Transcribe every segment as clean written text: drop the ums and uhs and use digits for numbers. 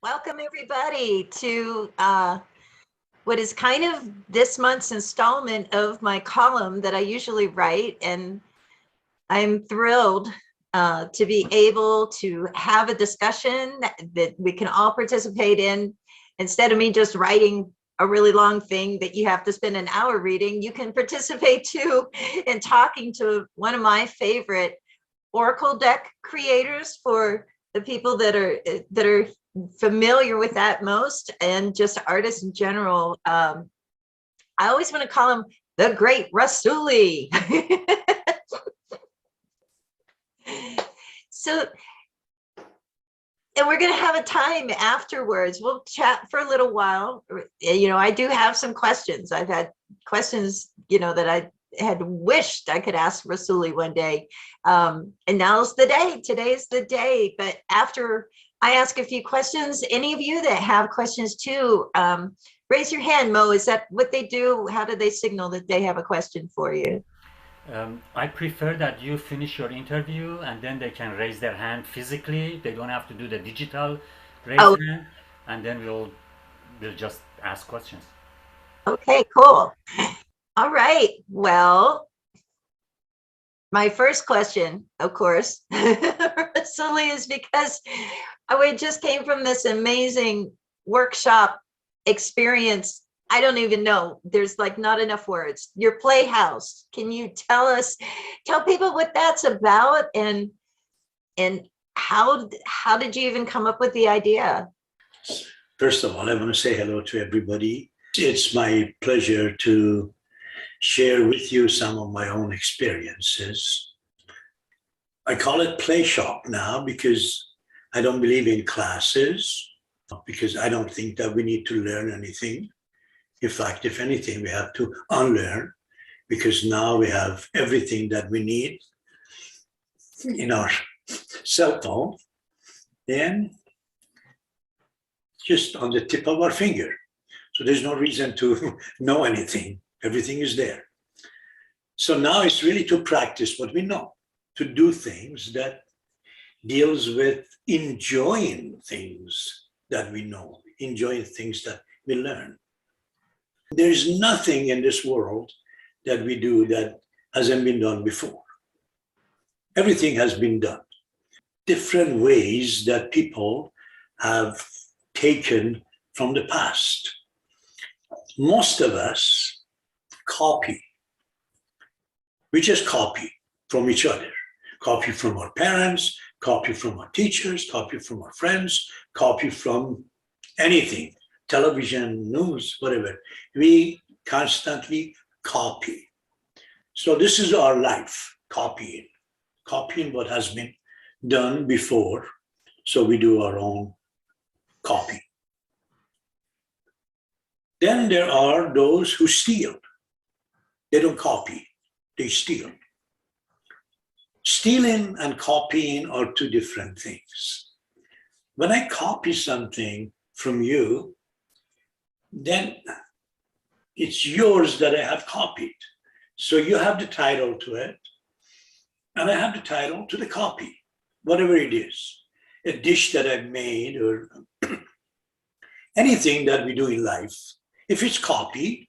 Welcome everybody to what is kind of this month's installment of my column that I usually write. And I'm thrilled to be able to have a discussion that we can all participate in. Instead of me just writing a really long thing that you have to spend an hour reading, you can participate too in talking to one of my favorite Oracle deck creators for the people that are familiar with that most, and just artists in general. I always want to call him the great Rassouli. So, and we're going to have a time afterwards. We'll chat for a little while. I do have some questions. I've had questions, that I had wished I could ask Rassouli one day. And now's the day. Today's the day. But after I ask a few questions, any of you that have questions too, raise your hand. Mo, is that what they do? How do they signal that they have a question for you? I prefer that you finish your interview and then they can raise their hand physically. They don't have to do the digital raise Oh, hand, and then we'll just ask questions. okay, cool. All right. Well, my first question, of course, Rassouli, is because we just came from this amazing workshop experience. I don't even know. There's like not enough words. Your playhouse. Can you tell people what that's about, and how did you even come up with the idea? First of all, I want to say hello to everybody. It's my pleasure to share with you some of my own experiences. I call it play shop now because I don't believe in classes, because I don't think that we need to learn anything. In fact, if anything, we have to unlearn, because now we have everything that we need in our cell phone and just on the tip of our finger. So there's no reason to know anything. Everything is there. So now it's really to practice what we know, to do things that deals with enjoying things that we know, enjoying things that we learn. There's nothing in this world that we do that hasn't been done before. Everything has been done. Different ways that people have taken from the past. Most of us copy. We just copy from each other. Copy from our parents, copy from our teachers, copy from our friends, copy from anything, television, news, whatever. We constantly copy. So this is our life, copying what has been done before. So we do our own copy. Then there are those who steal. They don't copy, they steal. Stealing and copying are two different things. When I copy something from you, then it's yours that I have copied. So you have the title to it, and I have the title to the copy, whatever it is. A dish that I've made, or anything that we do in life. If it's copied,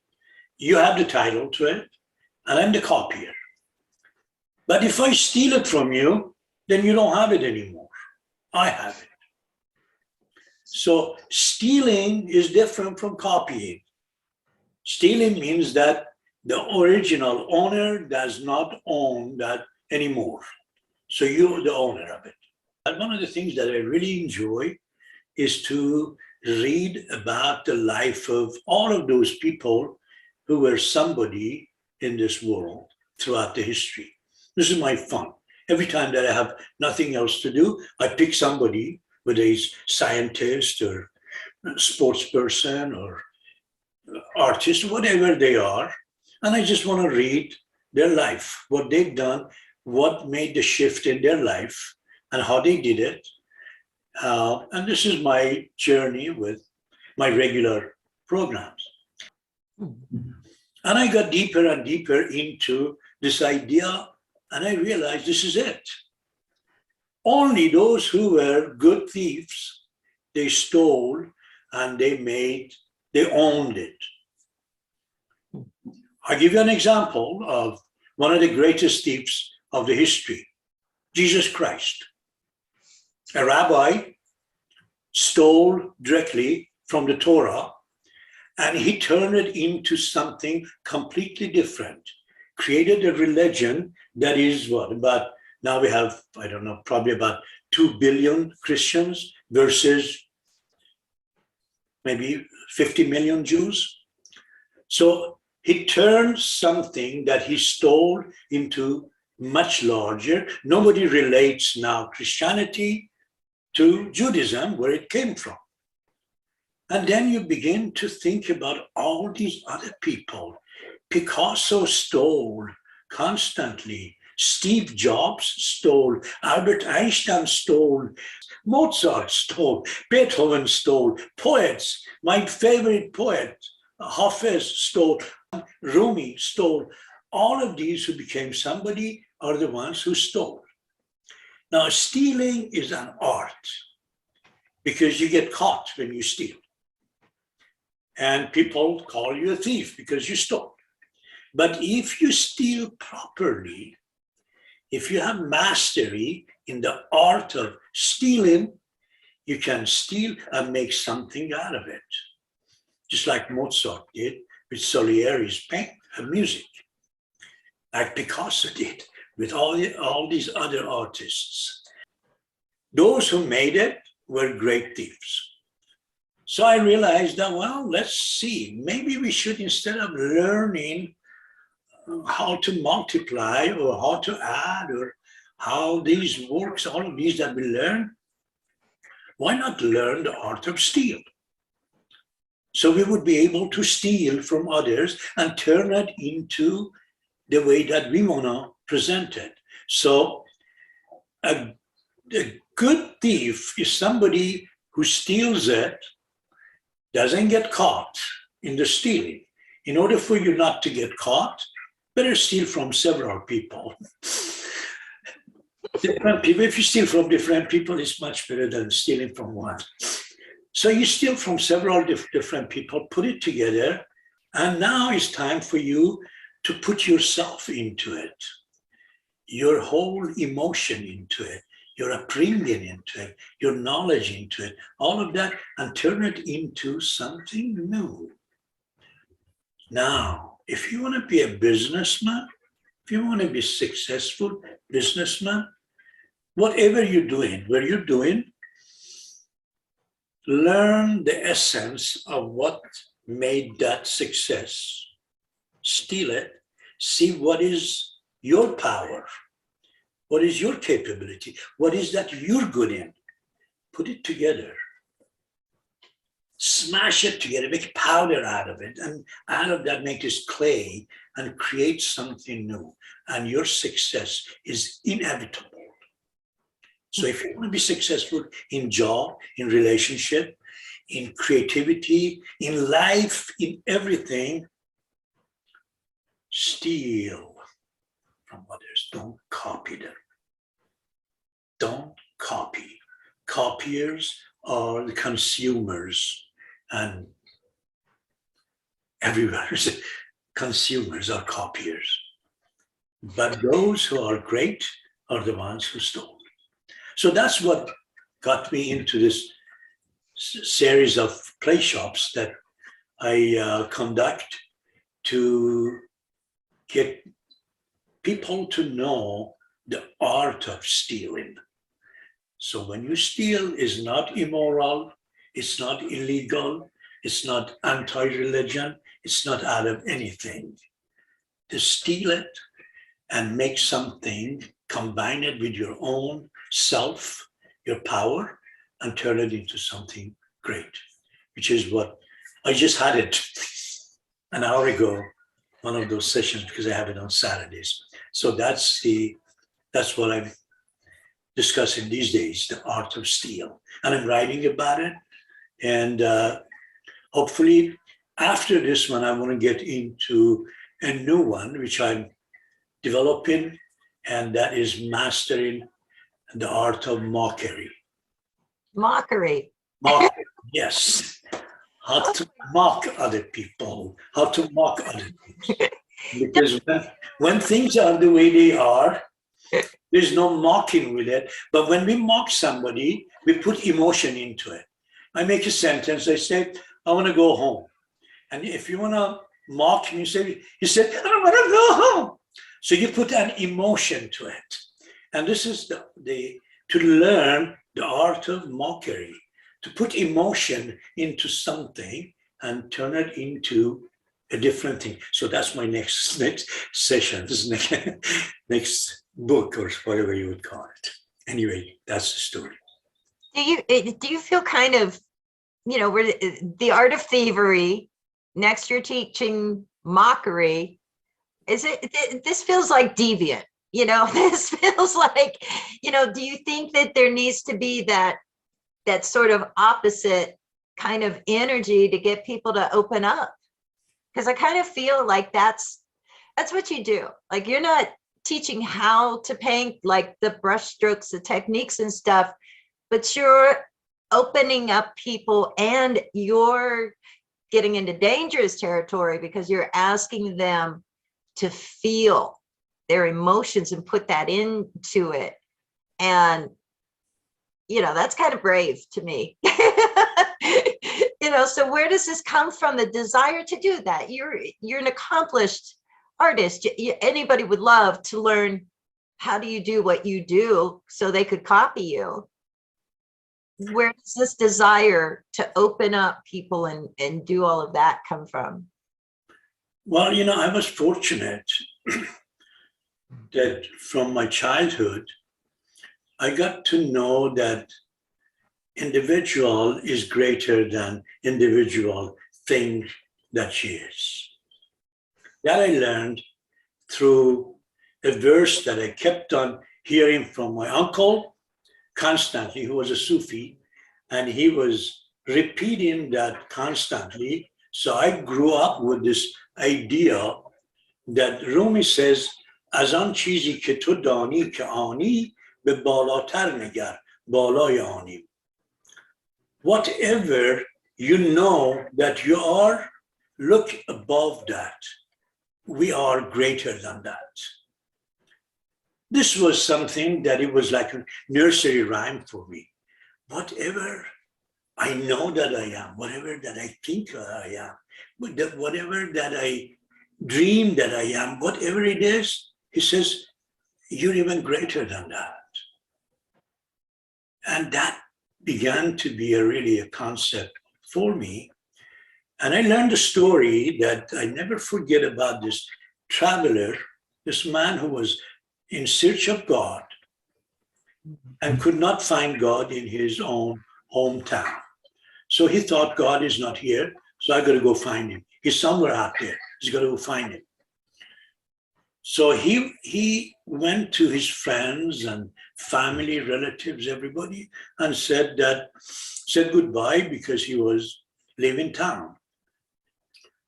you have the title to it, and I'm the copier. But if I steal it from you, then you don't have it anymore. I have it. So stealing is different from copying. Stealing means that the original owner does not own that anymore. So you're the owner of it. And one of the things that I really enjoy is to read about the life of all of those people who were somebody in this world throughout the history. This is my fun. Every time that I have nothing else to do, I pick somebody, whether he's scientist or sports person or artist, whatever they are, and I just want to read their life, what they've done, what made the shift in their life, and how they did it. And this is my journey with my regular programs. And I got deeper and deeper into this idea, and I realized this is it. Only those who were good thieves they stole, and they owned it. I'll give you an example of one of the greatest thieves of the history, Jesus Christ. A rabbi stole directly from the Torah, and he turned it into something completely different, created a religion that is what, about, now we have, I don't know, probably about 2 billion Christians versus maybe 50 million Jews. So he turned something that he stole into much larger. Nobody relates now Christianity to Judaism, where it came from. And then you begin to think about all these other people. Picasso stole constantly. Steve Jobs stole. Albert Einstein stole. Mozart stole. Beethoven stole. Poets, my favorite poet, Hafiz stole. Rumi stole. All of these who became somebody are the ones who stole. Now, stealing is an art because you get caught when you steal. And people call you a thief because you stole. But if you steal properly, if you have mastery in the art of stealing, you can steal and make something out of it. Just like Mozart did with Salieri's music, like Picasso did with all these other artists. Those who made it were great thieves. So I realized that, well, let's see, maybe we should, instead of learning how to multiply or how to add or how these works, all of these that we learn, why not learn the art of steal? So we would be able to steal from others and turn it into the way that we want to present it. So a good thief is somebody who steals it, doesn't get caught in the stealing. In order for you not to get caught, better steal from several people. Different people. If you steal from different people, it's much better than stealing from one. So you steal from several different people, put it together, and now it's time for you to put yourself into it, your whole emotion into it, your upbringing into it, your knowledge into it, all of that, and turn it into something new. Now, if you want to be a businessman, if you want to be a successful businessman, whatever you're doing, where you're doing, learn the essence of what made that success. Steal it, see what is your power, what is your capability, what is that you're good in. Put it together. Smash it together, make powder out of it, and out of that make this clay and create something new. And your success is inevitable. So if you want to be successful in job, in relationship, in creativity, in life, in everything, steal from others. Don't copy them. Don't copy. Copiers are the consumers, and everywhere consumers are copiers. But those who are great are the ones who stole. So that's what got me into this series of play shops that I conduct to get people to know the art of stealing. So when you steal, it's not immoral, it's not illegal, it's not anti-religion, it's not out of anything. To steal it and make something, combine it with your own self, your power, and turn it into something great, which is what I just had it an hour ago, one of those sessions, because I have it on Saturdays. So that's what I'm discussing these days, the art of steal. And I'm writing about it. And hopefully after this one, I want to get into a new one, which I'm developing, and that is mastering the art of mockery. Mockery. Mock, yes. How to mock other people, how to mock other people. Because when things are the way they are, there's no mocking with it. But when we mock somebody, we put emotion into it. I make a sentence, I say, I want to go home. And if you want to mock me, you say, I don't want to go home. So you put an emotion to it. And this is to learn the art of mockery, to put emotion into something and turn it into a different thing. So that's my next session, this next book or whatever you would call it. Anyway, that's the story. Do you feel kind of, where the art of thievery, next you're teaching mockery, this feels like deviant, this feels like, do you think that there needs to be that sort of opposite kind of energy to get people to open up? Because I kind of feel like that's what you do. Like, you're not teaching how to paint, like the brush strokes, the techniques and stuff, but you're opening up people, and you're getting into dangerous territory because you're asking them to feel their emotions and put that into it. And that's kind of brave to me. So where does this come from, the desire to do that? You're an accomplished artist. Anybody would love to learn how do you do what you do so they could copy you. Where does this desire to open up people and do all of that come from? Well, I was fortunate that from my childhood, I got to know that individual is greater than individual thing that she is. That I learned through a verse that I kept on hearing from my uncle constantly, who was a Sufi, and he was repeating that constantly. So I grew up with this idea that Rumi says, از آن چیزی که تو دانی که آنی به بالاتر نگر بالای آنی. Whatever you know that you are, look above that. We are greater than that. This was something that it was like a nursery rhyme for me. Whatever I know that I am, whatever that I think I am, whatever that I dream that I am, whatever it is, he says, you're even greater than that. And that began to be really a concept for me. And I learned a story that I never forget about this traveler, this man who was in search of God and could not find God in his own hometown. So he thought, God is not here, so I got to go find him. He's somewhere out there. He's got to go find him. So he went to his friends and family, relatives, everybody, and said goodbye because he was leaving town.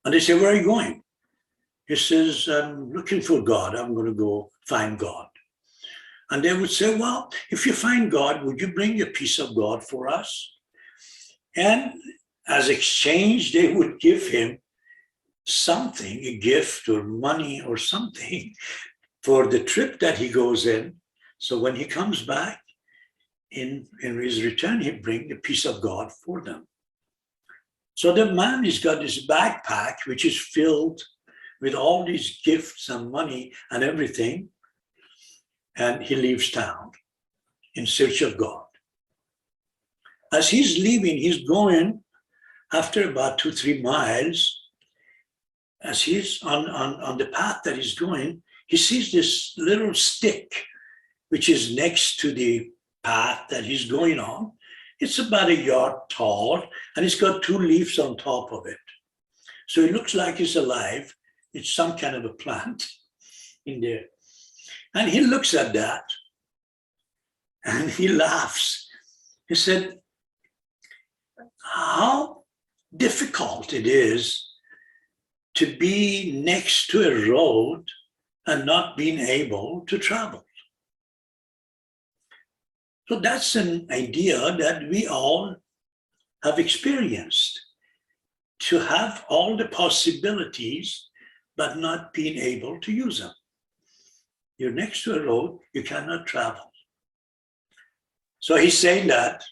And they said, where are you going? He says, I'm looking for God. I'm going to go find God. And they would say, well, if you find God, would you bring a piece of God for us? And as exchange, they would give him something, a gift or money or something for the trip that he goes in. So when he comes back, in his return, he brings a piece of God for them. So the man has got this backpack, which is filled with all these gifts and money and everything. And he leaves town in search of God. As he's leaving, he's going, after about 2-3 miles, as he's on the path that he's going, he sees this little stick, which is next to the path that he's going on. It's about a yard tall, and it's got 2 leaves on top of it. So it looks like it's alive. It's some kind of a plant in there. And he looks at that, and he laughs. He said, how difficult it is to be next to a road and not being able to travel. So that's an idea that we all have experienced, to have all the possibilities, but not being able to use them. You're next to a road, you cannot travel. So he's saying that.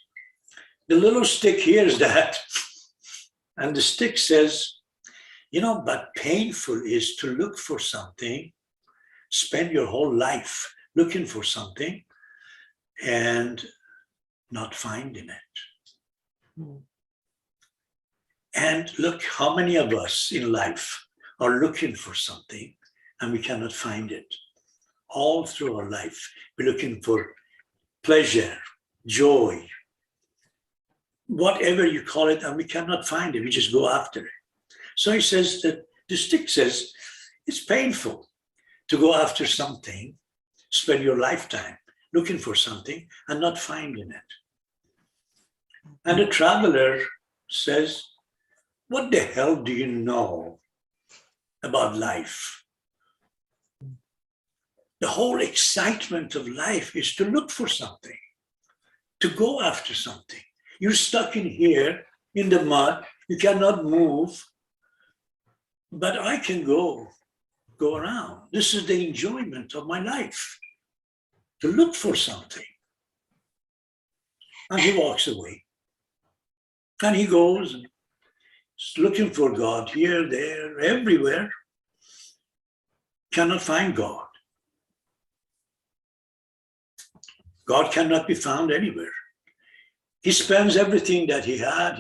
The little stick hears that, and the stick says, but painful is to look for something, spend your whole life looking for something, and not finding it. And look, how many of us in life are looking for something and we cannot find it? All through our life, we're looking for pleasure, joy, whatever you call it, and we cannot find it. We just go after it. So he says that the stick says it's painful to go after something, spend your lifetime looking for something and not finding it. And the traveler says, what the hell do you know about life? The whole excitement of life is to look for something, to go after something. You're stuck in here in the mud, you cannot move, but I can go around. This is the enjoyment of my life, to look for something. And he walks away. And he goes and is looking for God here, there, everywhere. Cannot find God. God cannot be found anywhere. He spends everything that he had,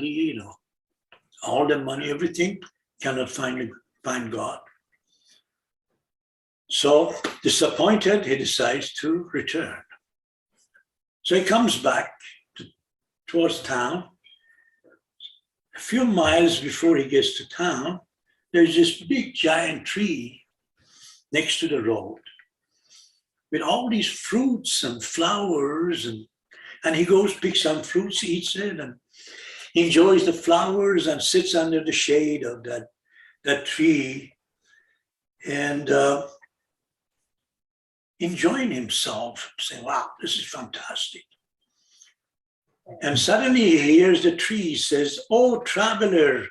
all the money, everything, cannot find God. So disappointed, he decides to return. So he comes back towards town. A few miles before he gets to town, there's this big giant tree next to the road with all these fruits and flowers, and he goes, picks some fruits, eats it, and enjoys the flowers and sits under the shade of that tree and enjoying himself, saying, wow, this is fantastic. And suddenly he hears the tree says, oh, traveler,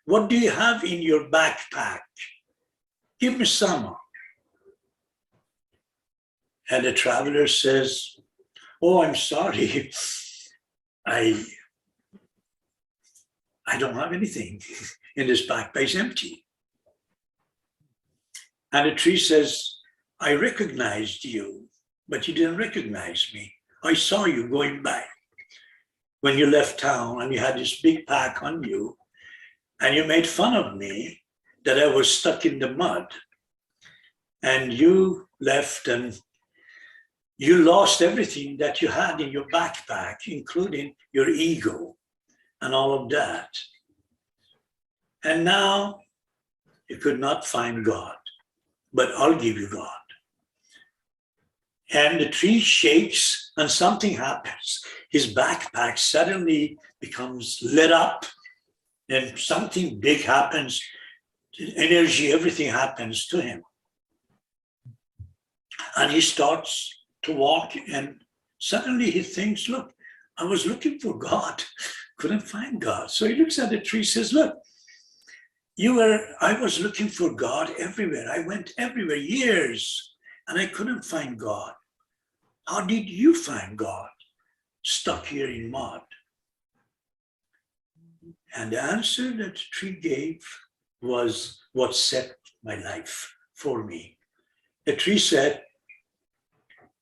what do you have in your backpack? Give me some. And the traveler says, oh, I'm sorry. I don't have anything in this backpack. It's empty. And the tree says, I recognized you, but you didn't recognize me. I saw you going by when you left town and you had this big pack on you, and you made fun of me that I was stuck in the mud. And you left and you lost everything that you had in your backpack, including your ego and all of that. And now you could not find God, but I'll give you God. And the tree shakes and something happens. His backpack suddenly becomes lit up and something big happens. Energy, everything happens to him. And he starts to walk, and suddenly he thinks, look, I was looking for God, couldn't find God. So he looks at the tree, says, look, I was looking for God everywhere. I went everywhere, years, and I couldn't find God. How did you find God stuck here in mud? And the answer that the tree gave was what set my life for me. The tree said,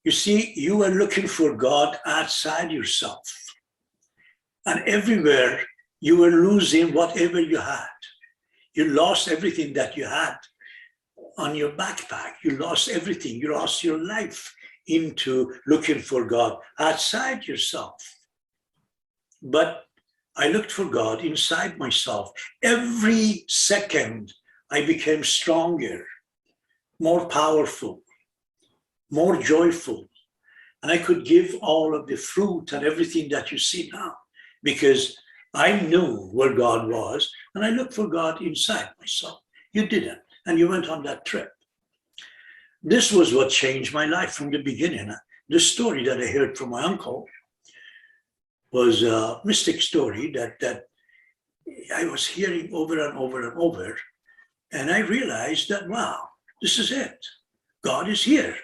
you see, you were looking for God outside yourself. And everywhere you were losing whatever you had. You lost everything that you had on your backpack. You lost everything. You lost your life into looking for God outside yourself. But I looked for God inside myself. Every second I became stronger, more powerful, more joyful. And I could give all of the fruit and everything that you see now because I knew where God was and I looked for God inside myself. You didn't, and you went on that trip. This was what changed my life from the beginning. The story that I heard from my uncle was a mystic story that I was hearing over and over and over. And I realized that, wow, this is it. God is here.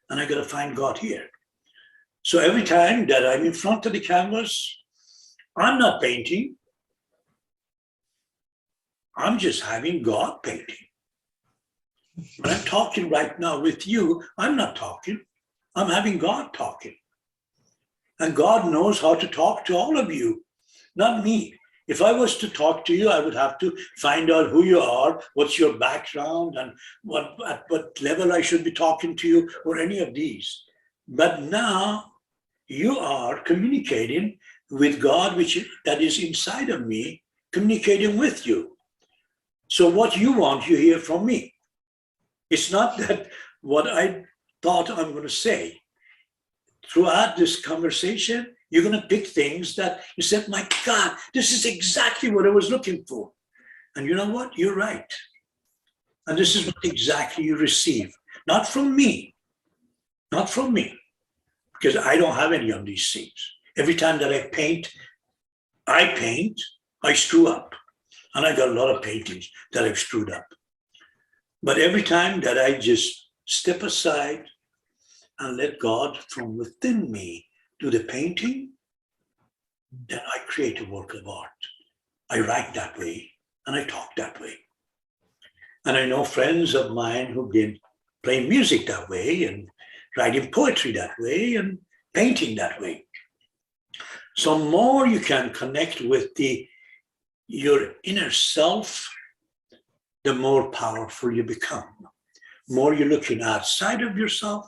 And I got to find God here. So every time that I'm in front of the canvas, I'm not painting. I'm just having God painting. When I'm talking right now with you, I'm not talking. I'm having God talking. And God knows how to talk to all of you, not me. If I was to talk to you, I would have to find out who you are, what's your background, and at what level I should be talking to you, or any of these. But now you are communicating with God, that is inside of me, communicating with you. So what you want, you hear from me. It's not that what I thought I'm going to say. Throughout this conversation, you're going to pick things that you said, my God, this is exactly what I was looking for. And you know what? You're right. And this is what exactly you receive. Not from me. Not from me. Because I don't have any of these things. Every time that I paint, I screw up. And I got a lot of paintings that I've screwed up. But every time that I just step aside and let God from within me do the painting, then I create a work of art. I write that way and I talk that way. And I know friends of mine who've been playing music that way and writing poetry that way and painting that way. So more you can connect with your inner self, the more powerful you become. More you're looking outside of yourself,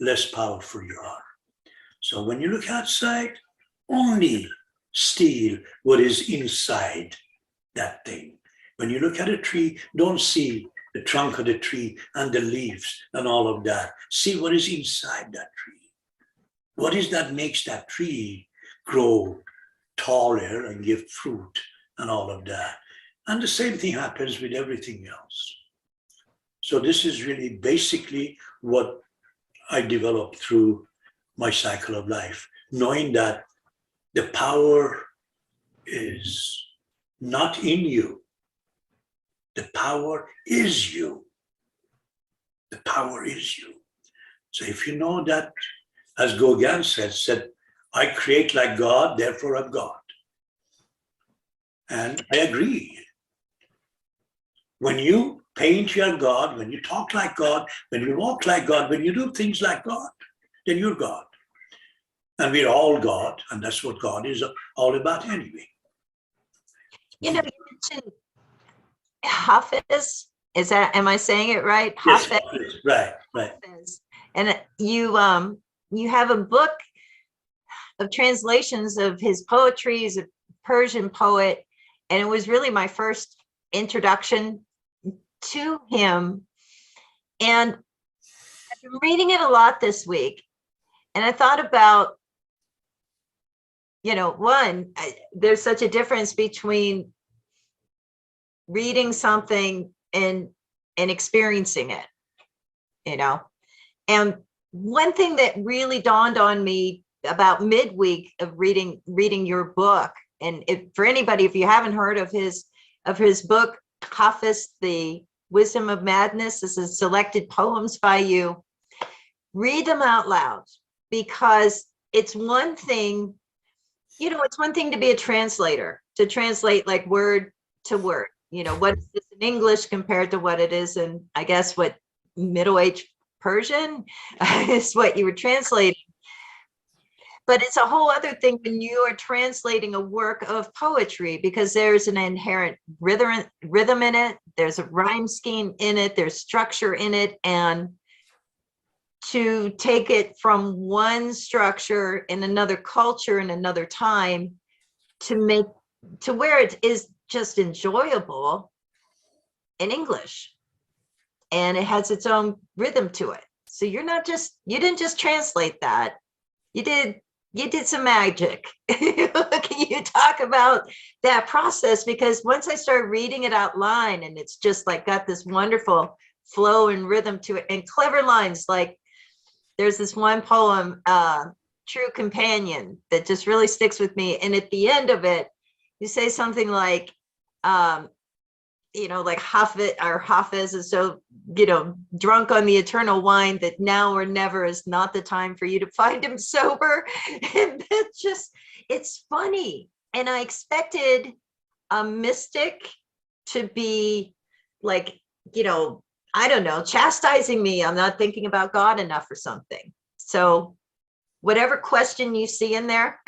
less powerful you are. So when you look outside, only steal what is inside that thing. When you look at a tree, don't see the trunk of the tree and the leaves and all of that. See what is inside that tree. What is that makes that tree grow taller and give fruit and all of that. And the same thing happens with everything else. So this is really basically what I developed through my cycle of life, knowing that the power is not in you. The power is you. The power is you. So if you know that, as Gauguin said, I create like God, therefore I'm God. And I agree. When you paint your God, when you talk like God, when you walk like God, when you do things like God, then you're God. And we're all God, and that's what God is all about anyway. You know, you mentioned Hafiz. Am I saying it right? Yes, Hafiz. right. Hafiz. And you have a book of translations of his poetry. He's a Persian poet, and it was really my first introduction to him. And I've been reading it a lot this week, and I thought about, there's such a difference between reading something and experiencing it, and one thing that really dawned on me about midweek of reading your book, and for anybody, if you haven't heard of his book, Hafiz, The Wisdom of Madness, this is selected poems by you. Read them out loud, because it's one thing, it's one thing to be a translator, to translate like word to word, what is this in English compared to what it is in, I guess, what Middle Age Persian is what you were translating. But it's a whole other thing when you are translating a work of poetry, because there's an inherent rhythm in it. There's a rhyme scheme in it. There's structure in it. And to take it from one structure in another culture in another time to where it is just enjoyable in English, and it has its own rhythm to it. So you didn't just translate that. You did some magic. Can you talk about that process? Because once I started reading it out loud, and it's just like got this wonderful flow and rhythm to it, and clever lines. Like there's this one poem, true companion that just really sticks with me. And at the end of it, you say something like, like Hafiz is so, drunk on the eternal wine that now or never is not the time for you to find him sober. And that's just, it's funny. And I expected a mystic to be like, I don't know, chastising me. I'm not thinking about God enough or something. So whatever question you see in there,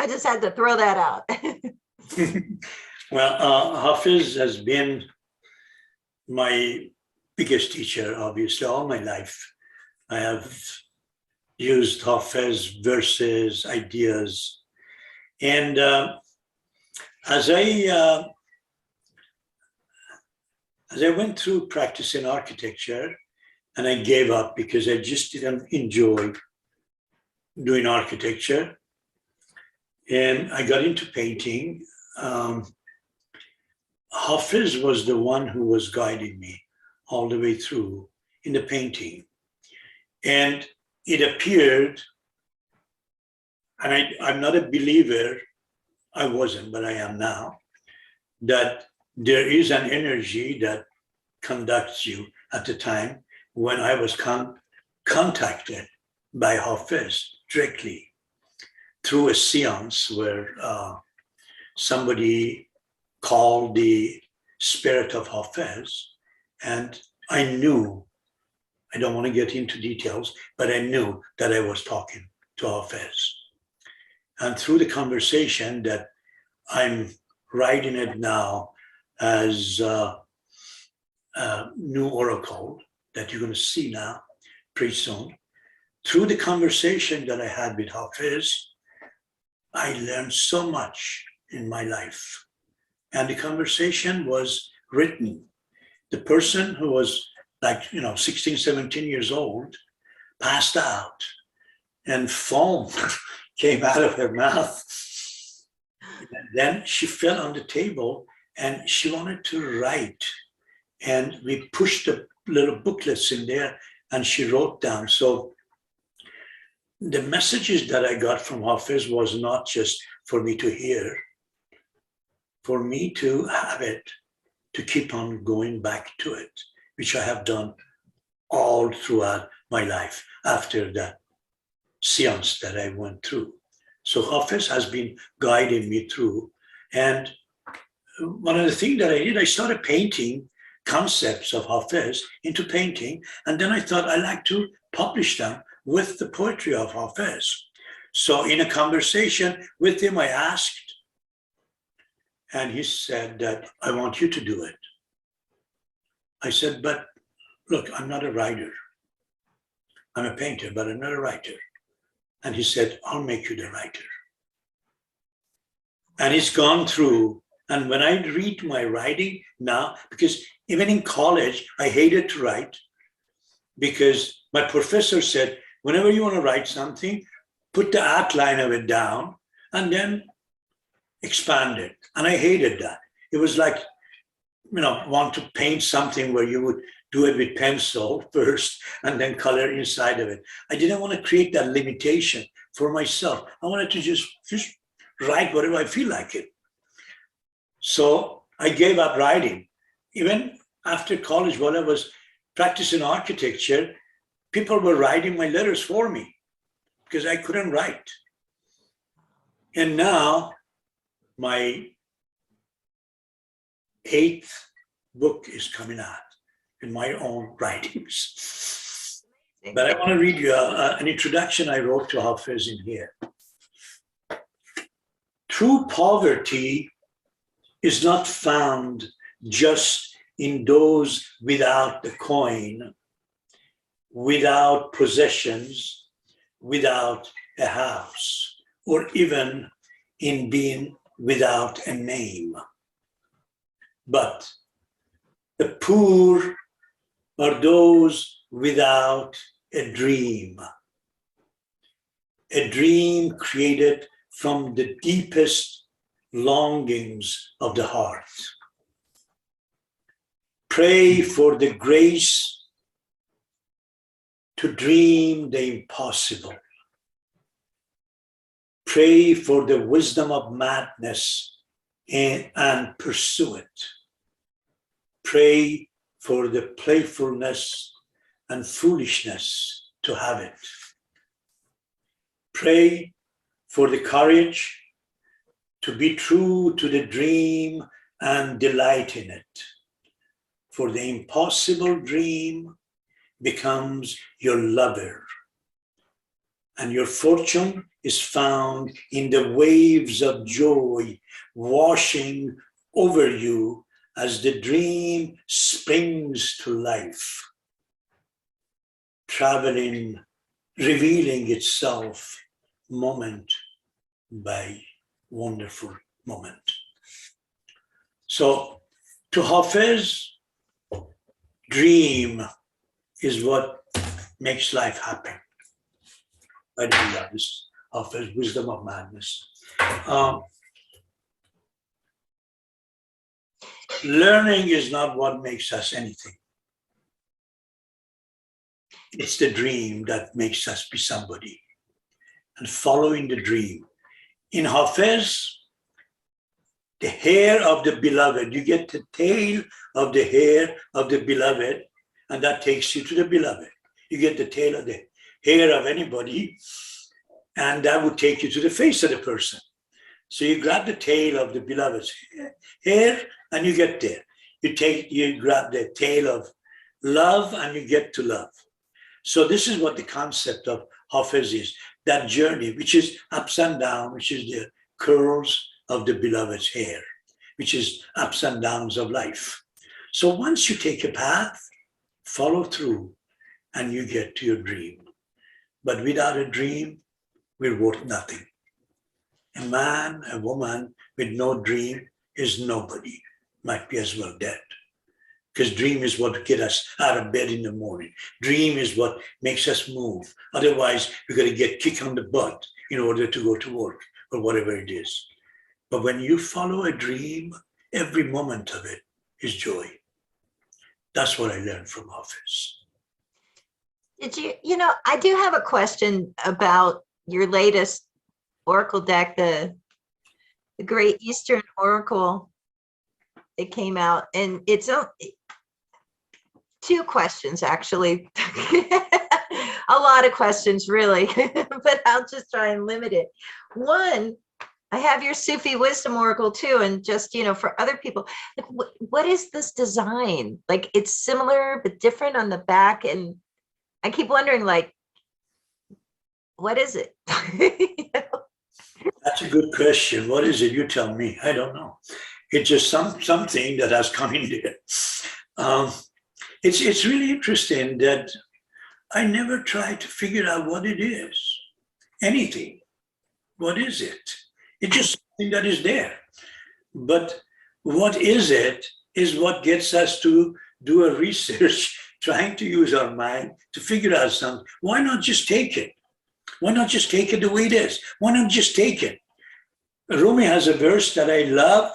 I just had to throw that out. Well, Hafiz has been my biggest teacher, obviously, all my life. I have used Hafiz verses, ideas. And as I went through practicing architecture, and I gave up because I just didn't enjoy doing architecture, and I got into painting. Hafiz was the one who was guiding me all the way through in the painting. And it appeared, and I'm not a believer, I wasn't, but I am now, that there is an energy that conducts you. At the time when I was contacted by Hafiz directly through a seance where somebody called the spirit of Hafiz, and I knew, I don't want to get into details, but I knew that I was talking to Hafiz. And through the conversation that I'm writing it now as a new oracle that you're going to see now pretty soon, through the conversation that I had with Hafiz, I learned so much in my life. And the conversation was written. The person who was like, 16, 17 years old passed out and foam came out of her mouth. And then she fell on the table and she wanted to write. And we pushed the little booklets in there and she wrote down. So the messages that I got from Hafiz was not just for me to hear, for me to have it, to keep on going back to it, which I have done all throughout my life after that seance that I went through. So Hafiz has been guiding me through. And one of the things that I did, I started painting concepts of Hafiz into painting. And then I thought I'd like to publish them with the poetry of Hafiz. So in a conversation with him, I asked, and he said that I want you to do it. I said, but look, I'm not a writer. I'm a painter, but I'm not a writer. And he said, I'll make you the writer. And it's gone through. And when I read my writing now, because even in college, I hated to write because my professor said, whenever you want to write something, put the outline of it down and then expand it. And I hated that. It was like, want to paint something where you would do it with pencil first and then color inside of it. I didn't want to create that limitation for myself. I wanted to just write whatever I feel like it. So I gave up writing. Even after college, while I was practicing architecture, people were writing my letters for me because I couldn't write. And now my 8th book is coming out in my own writings. But I want to read you an introduction I wrote to Hafiz in here. True poverty is not found just in those without the coin, without possessions, without a house, or even in being without a name. But the poor are those without a dream created from the deepest longings of the heart. Pray for the grace to dream the impossible. Pray for the wisdom of madness and pursue it. Pray for the playfulness and foolishness to have it. Pray for the courage to be true to the dream and delight in it. For the impossible dream becomes your lover, and your fortune is found in the waves of joy washing over you as the dream springs to life, traveling, revealing itself moment by wonderful moment. So to Hafiz, dream is what makes life happen. I do that. This Hafiz, wisdom of madness. Learning is not what makes us anything. It's the dream that makes us be somebody. And following the dream. In Hafiz, the hair of the beloved, you get the tail of the hair of the beloved, and that takes you to the beloved. You get the tail of the hair of anybody, and that would take you to the face of the person. So you grab the tail of the beloved's hair, and you get there. You grab the tail of love, and you get to love. So this is what the concept of Hafiz is, that journey, which is ups and downs, which is the curls of the beloved's hair, which is ups and downs of life. So once you take a path, follow through, and you get to your dream. But without a dream, we're worth nothing. A man, a woman with no dream is nobody, might be as well dead. Because dream is what gets us out of bed in the morning. Dream is what makes us move. Otherwise, we're going to get kicked on the butt in order to go to work or whatever it is. But when you follow a dream, every moment of it is joy. That's what I learned from Hafiz. Did you, I do have a question about your latest Oracle deck, the Great Eastern Oracle. It came out, and it's two questions, actually. A lot of questions, really, but I'll just try and limit it. One, I have your Sufi wisdom oracle too, and just, for other people, like, what is this design? Like, it's similar but different on the back, and I keep wondering, like, what is it? That's a good question. What is it? You tell me. I don't know. It's just something that has come in there. It's really interesting that I never tried to figure out what it is. Anything. What is it? It's just something that is there. But what is it is what gets us to do a research, trying to use our mind to figure out something. Why not just take it? Why not just take it the way it is? Why not just take it? Rumi has a verse that I love.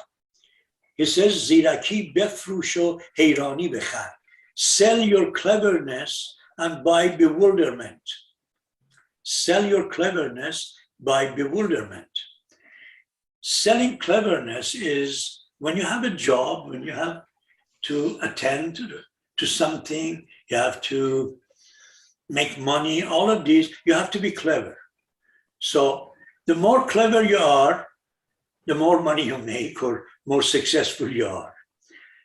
He says, Ziraki befrusho heirani bechar. Sell your cleverness and buy bewilderment. Sell your cleverness by bewilderment. Selling cleverness is when you have a job, when you have to attend to something, you have to make money, all of these, you have to be clever. So the more clever you are, the more money you make or more successful you are.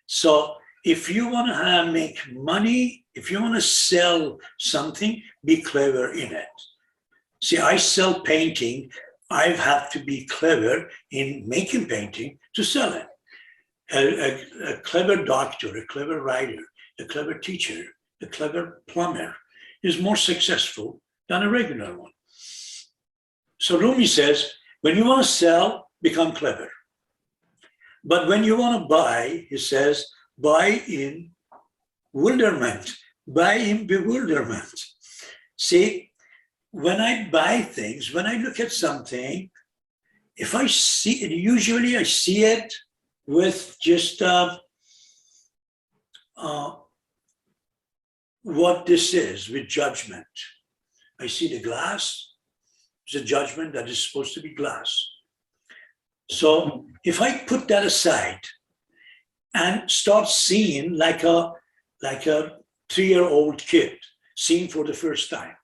So if you want to make money, if you want to sell something, be clever in it. See, I sell painting. I have to be clever in making painting to sell it. A clever doctor, a clever writer, a clever teacher, a clever plumber is more successful than a regular one. So Rumi says, when you want to sell, become clever. But when you want to buy, he says, buy in bewilderment. Buy in bewilderment. See, when I buy things, when I look at something, if I see it, usually I see it with just what this is with judgment. I see the glass, it's a judgment that is supposed to be glass. So if I put that aside and start seeing like a 3-year-old kid, seeing for the first time,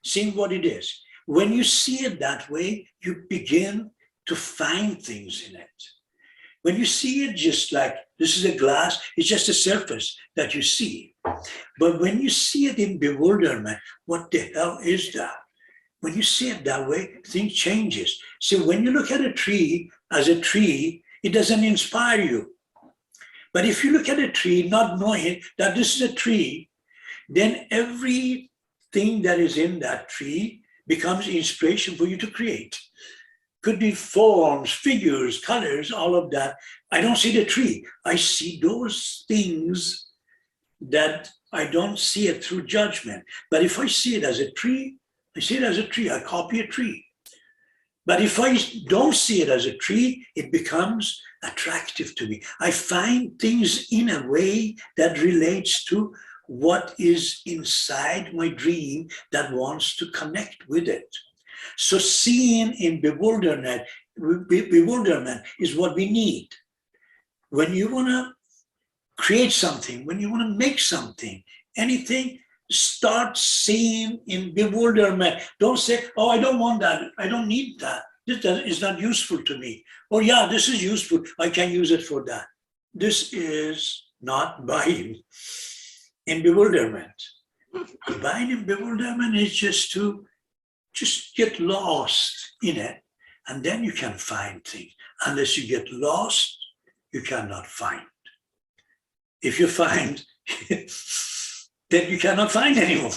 seeing what it is. When you see it that way, you begin to find things in it. When you see it just like this is a glass, it's just a surface that you see. But when you see it in bewilderment, what the hell is that? When you see it that way, things changes. So when you look at a tree as a tree, it doesn't inspire you. But if you look at a tree, not knowing that this is a tree, then everything that is in that tree becomes inspiration for you to create. Could be forms, figures, colors, all of that. I don't see the tree. I see those things that I don't see it through judgment. But if I see it as a tree, I see it as a tree. I copy a tree. But if I don't see it as a tree, it becomes attractive to me. I find things in a way that relates to what is inside my dream that wants to connect with it. So seeing in bewilderment is what we need. When you want to create something, when you want to make something, anything, start seeing in bewilderment. Don't say, oh, I don't want that. I don't need that. This is not useful to me. Or yeah, this is useful. I can use it for that. This is not buying in bewilderment. Buying in bewilderment is just to get lost in it, and then you can find things. Unless you get lost, you cannot find. If you find, then you cannot find anymore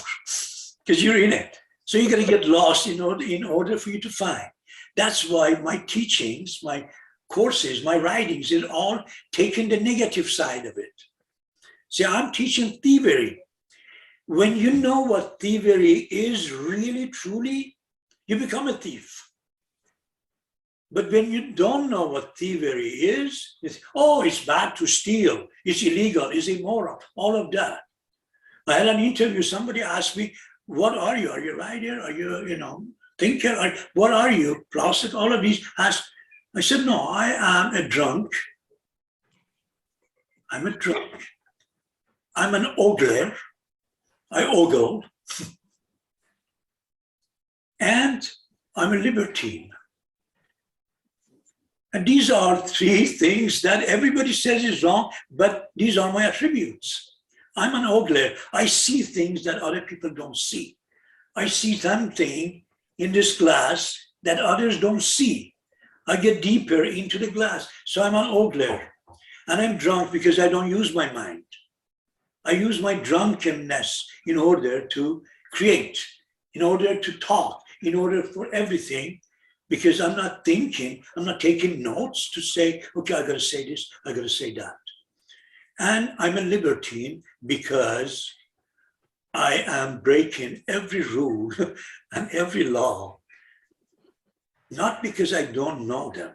because you're in it. So you're going to get lost in order for you to find. That's why my teachings, my courses, my writings is all taking the negative side of it. See, I'm teaching thievery. When you know what thievery is really, truly, you become a thief. But when you don't know what thievery is, it's bad to steal, it's illegal, it's immoral, all of that. I had an interview, somebody asked me, what are you? Are you a writer? Are you, thinker? What are you? Philosopher? All of these asked. I said, no, I am a drunk. I'm a drunk. I'm an ogler. I ogle. And I'm a libertine. And these are 3 things that everybody says is wrong, but these are my attributes. I'm an ogler. I see things that other people don't see. I see something in this glass that others don't see. I get deeper into the glass. So I'm an ogler. And I'm drunk because I don't use my mind. I use my drunkenness in order to create, in order to talk, in order for everything, because I'm not thinking, I'm not taking notes to say, okay, I got to say this, I got to say that. And I'm a libertine because I am breaking every rule and every law, not because I don't know them,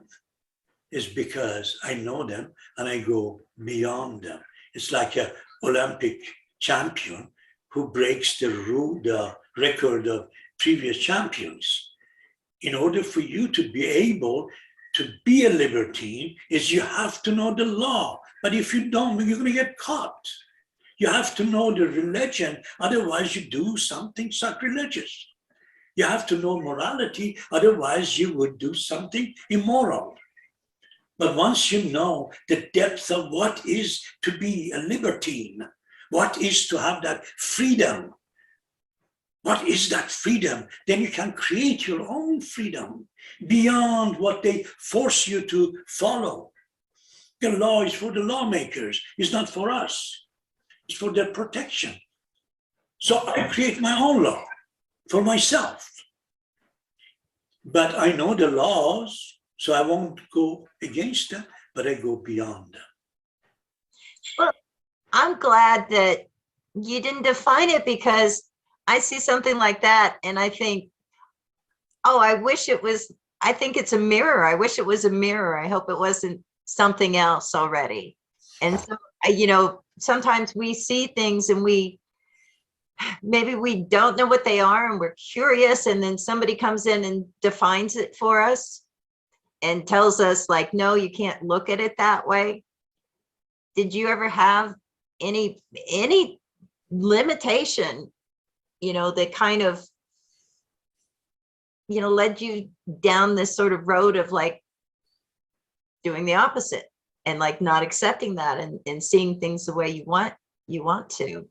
it's because I know them and I go beyond them. It's like an Olympic champion who breaks the record of previous champions. In order for you to be able to be a libertine, is you have to know the law. But if you don't, you're going to get caught. You have to know the religion, otherwise you do something sacrilegious. You have to know morality, otherwise you would do something immoral. But once you know the depth of what is to be a libertine, what is to have that freedom, what is that freedom, then you can create your own freedom beyond what they force you to follow. The law is for the lawmakers, it's not for us. It's for their protection. So I create my own law for myself. But I know the laws, so I won't go against them, but I go beyond them. Well, I'm glad that you didn't define it, because I see something like that and I think, oh, I think it's a mirror. I wish it was a mirror. I hope it wasn't something else already. And so, sometimes we see things and we maybe we don't know what they are and we're curious, and then somebody comes in and defines it for us and tells us like, no, you can't look at it that way. Did you ever have any limitation, that kind of, led you down this sort of road of like doing the opposite and like not accepting that and seeing things the way you want to?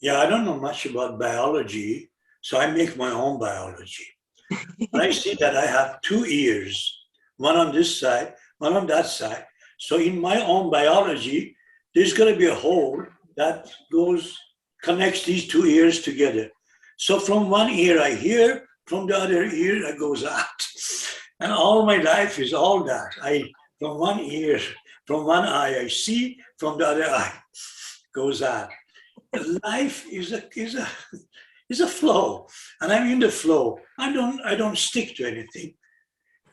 Yeah, I don't know much about biology, so I make my own biology. And I see that I have two ears, one on this side, one on that side. So in my own biology, there's going to be a hole that connects these two ears together. So from one ear I hear, from the other ear it goes out. And all my life is all that. From one ear, from one eye I see, from the other eye goes out. Life is a flow, and I'm in the flow. I don't stick to anything.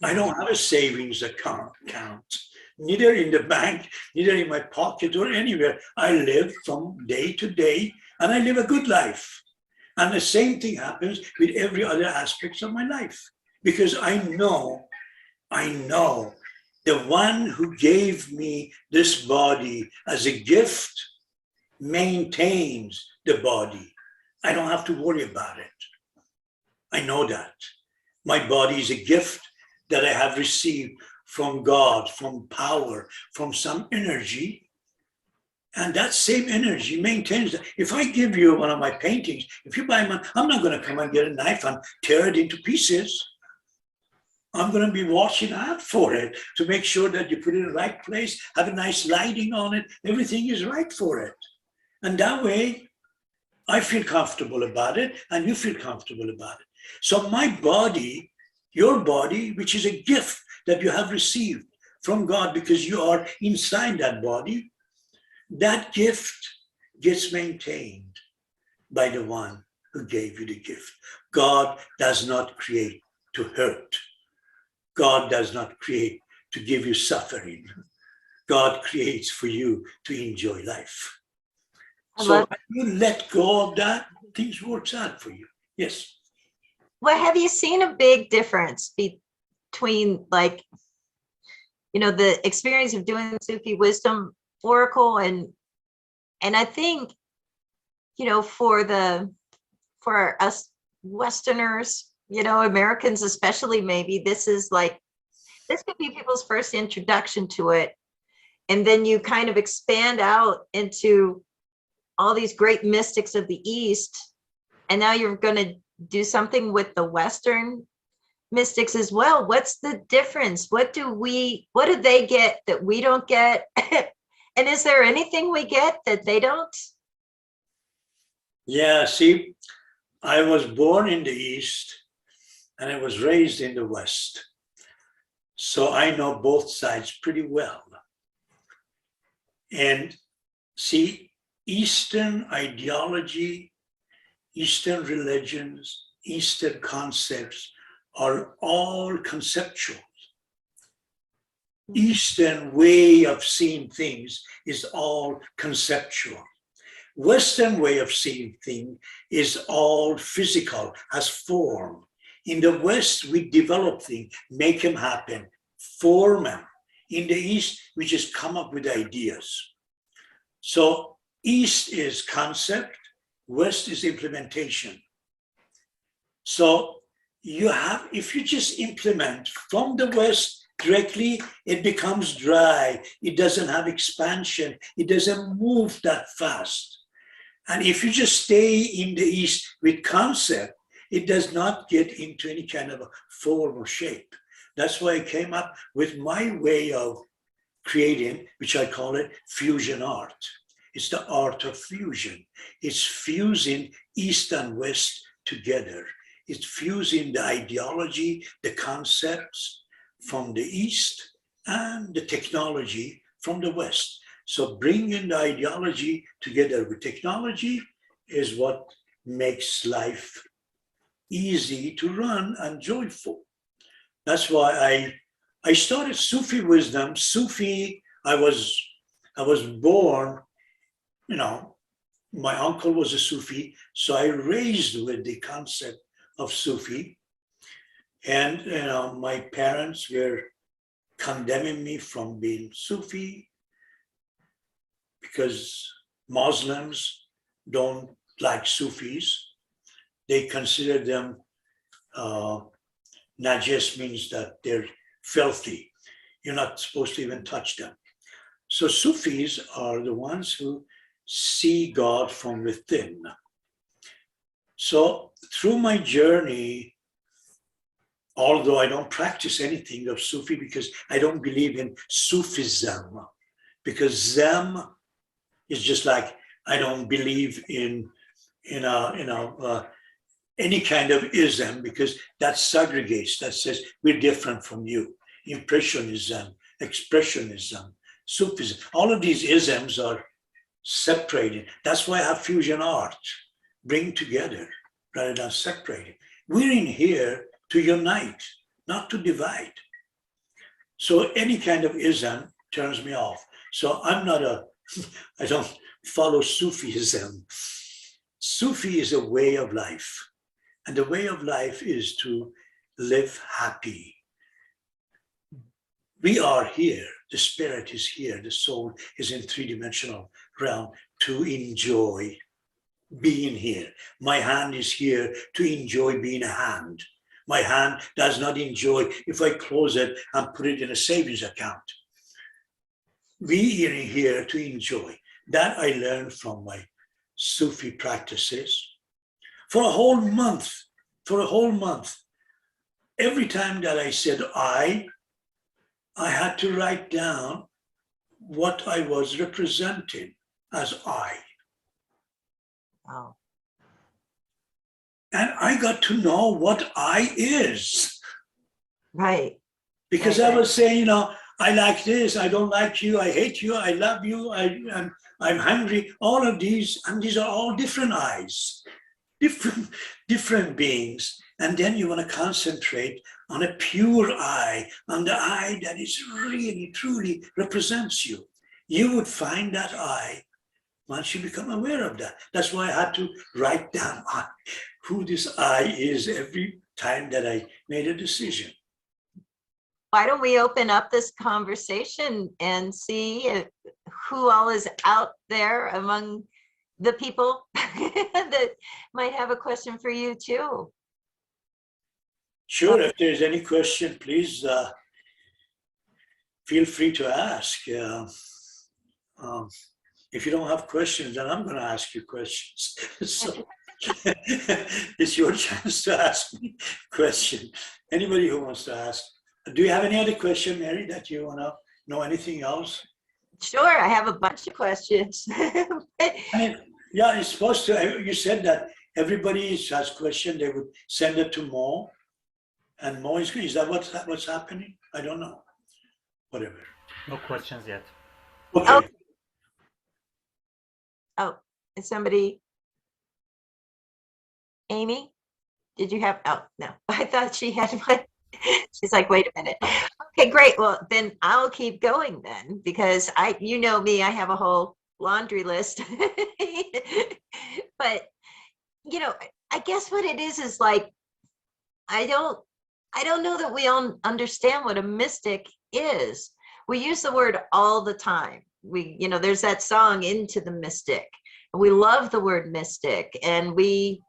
I don't have a savings account, neither in the bank, neither in my pocket or anywhere. I live from day to day, and I live a good life. And the same thing happens with every other aspect of my life, because I know the one who gave me this body as a gift maintains the body. I don't have to worry about it. I know that. My body is a gift that I have received from God, from power, from some energy. And that same energy maintains that. If I give you one of my paintings, if you buy one, I'm not going to come and get a knife and tear it into pieces. I'm going to be watching out for it to make sure that you put it in the right place, have a nice lighting on it, everything is right for it. And that way, I feel comfortable about it, and you feel comfortable about it. So my body, your body, which is a gift that you have received from God because you are inside that body, that gift gets maintained by the one who gave you the gift. God does not create to hurt. God does not create to give you suffering. God creates for you to enjoy life. So when you let go of that, things works out for you. Yes. Well, have you seen a big difference between like, the experience of doing the Sufi wisdom oracle and I think, for us Westerners, Americans especially, maybe this could be people's first introduction to it. And then you kind of expand out into all these great mystics of the East. And now you're going to do something with the Western mystics as well. What's the difference? What do they get that we don't get? And is there anything we get that they don't? Yeah, see, I was born in the East and I was raised in the West. So I know both sides pretty well. And see, Eastern ideology, Eastern religions, Eastern concepts are all conceptual. Eastern way of seeing things is all conceptual. Western way of seeing things is all physical, has form. In the West, we develop things, make them happen, form them. In the East, we just come up with ideas. So East is concept, West is implementation. So if you just implement from the West directly, it becomes dry. It doesn't have expansion. It doesn't move that fast. And if you just stay in the East with concept, it does not get into any kind of a form or shape. That's why I came up with my way of creating, which I call it fusion art. It's the art of fusion. It's fusing East and West together. It's fusing the ideology, the concepts from the East and the technology from the West. So bringing the ideology together with technology is what makes life easy to run and joyful. That's why I started Sufi wisdom. Sufi, I was born, my uncle was a Sufi, so I raised with the concept of Sufi. And my parents were condemning me from being Sufi because Muslims don't like Sufis. They consider them najis, means that they're filthy. You're not supposed to even touch them. So Sufis are the ones who see God from within. So through my journey, although I don't practice anything of Sufi because I don't believe in Sufism, because Zem is just like I don't believe in any kind of ism, because that segregates, that says we're different from you. Impressionism, expressionism, Sufism, all of these isms are separated. That's why I have fusion art, bring together rather than separating. We're in here to unite, not to divide. So any kind of ism turns me off. So I don't follow Sufism. Sufi is a way of life. And the way of life is to live happy. We are here, the spirit is here, the soul is in three-dimensional realm to enjoy being here. My hand is here to enjoy being a hand. My hand does not enjoy if I close it and put it in a savings account. We are here to enjoy. That I learned from my Sufi practices. For a whole month, every time that I said I had to write down what I was representing as I. Wow. And I got to know what I is. Right. Because Right. I was saying, I like this, I don't like you, I hate you, I love you, I'm hungry, all of these, and these are all different I's, different beings. And then you want to concentrate on a pure I, on the I that is really, truly represents you. You would find that I once you become aware of that. That's why I had to write down who this I is every time that I made a decision. Why don't we open up this conversation and see who all is out there among the people that might have a question for you too. Sure, if there's any question, please feel free to ask. If you don't have questions, then I'm going to ask you questions. So it's your chance to ask me a question. Anybody who wants to ask. Do you have any other question, Mary, that you want to know anything else? Sure, I have a bunch of questions. I mean, yeah, it's supposed to, you said that everybody has question, they would send it to Mo, and Mo is that what's happening? I don't know. Whatever. No questions yet. Okay. Oh, is somebody, Amy, did you have, oh, no, I thought she had one. She's like, wait a minute. Okay, great. Well, then I'll keep going then, because you know me, I have a whole laundry list. But, I guess what it is like, I don't know that we all understand what a mystic is. We use the word all the time. There's that song, Into the Mystic. We love the word mystic, and we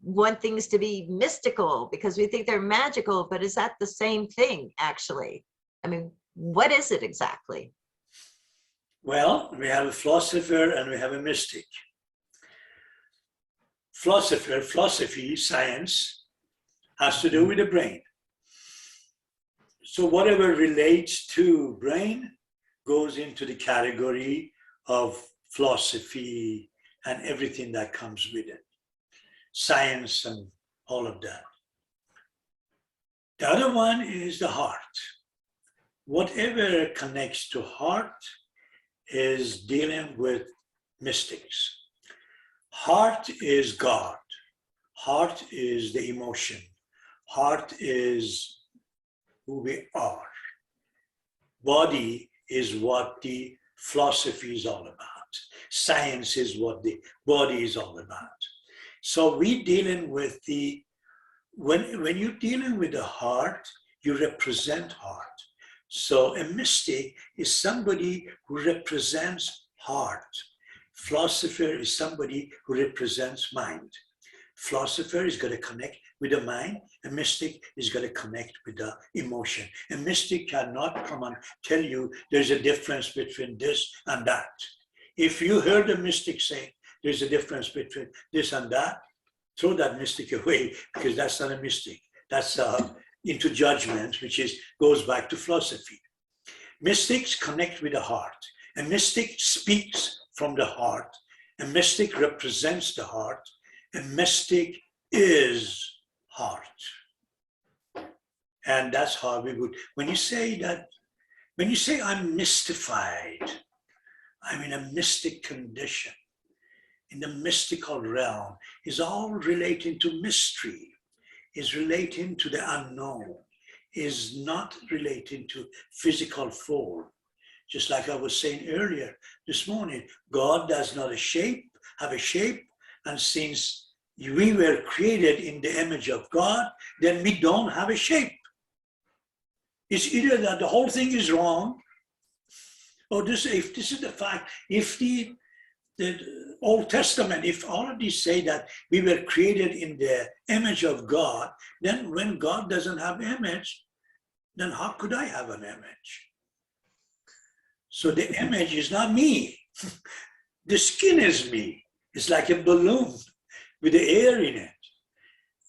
want things to be mystical because we think they're magical, but is that the same thing actually? I mean, what is it exactly? Well, we have a philosopher and we have a mystic. Philosophy, science, has to do with the brain. So whatever relates to brain goes into the category of philosophy and everything that comes with it. Science and all of that. The other one is the heart. Whatever connects to heart is dealing with mystics. Heart is God. Heart is the emotion. Heart is who we are. Body is what the philosophy is all about. Science is what the body is all about. So we dealing with the, when you're dealing with the heart, you represent heart. So a mystic is somebody who represents heart. Philosopher is somebody who represents mind. Philosopher is going to connect with the mind. A mystic is going to connect with the emotion. A mystic cannot come and tell you there's a difference between this and that. If you heard a mystic say there's a difference between this and that, throw that mystic away, because that's not a mystic. That's into judgment, which goes back to philosophy. Mystics connect with the heart. A mystic speaks from the heart. A mystic represents the heart. A mystic is heart. And that's how we would, when you say I'm mystified, I'm in a mystic condition, in the mystical realm, is all relating to mystery, is relating to the unknown, is not relating to physical form. Just like I was saying earlier this morning, God does not have a shape, and since we were created in the image of God, then we don't have a shape. It's either that the whole thing is wrong, or if this is the fact, if the Old Testament, if all of these say that we were created in the image of God, then when God doesn't have image, then how could I have an image? So the image is not me. The skin is me. It's like a balloon with the air in it.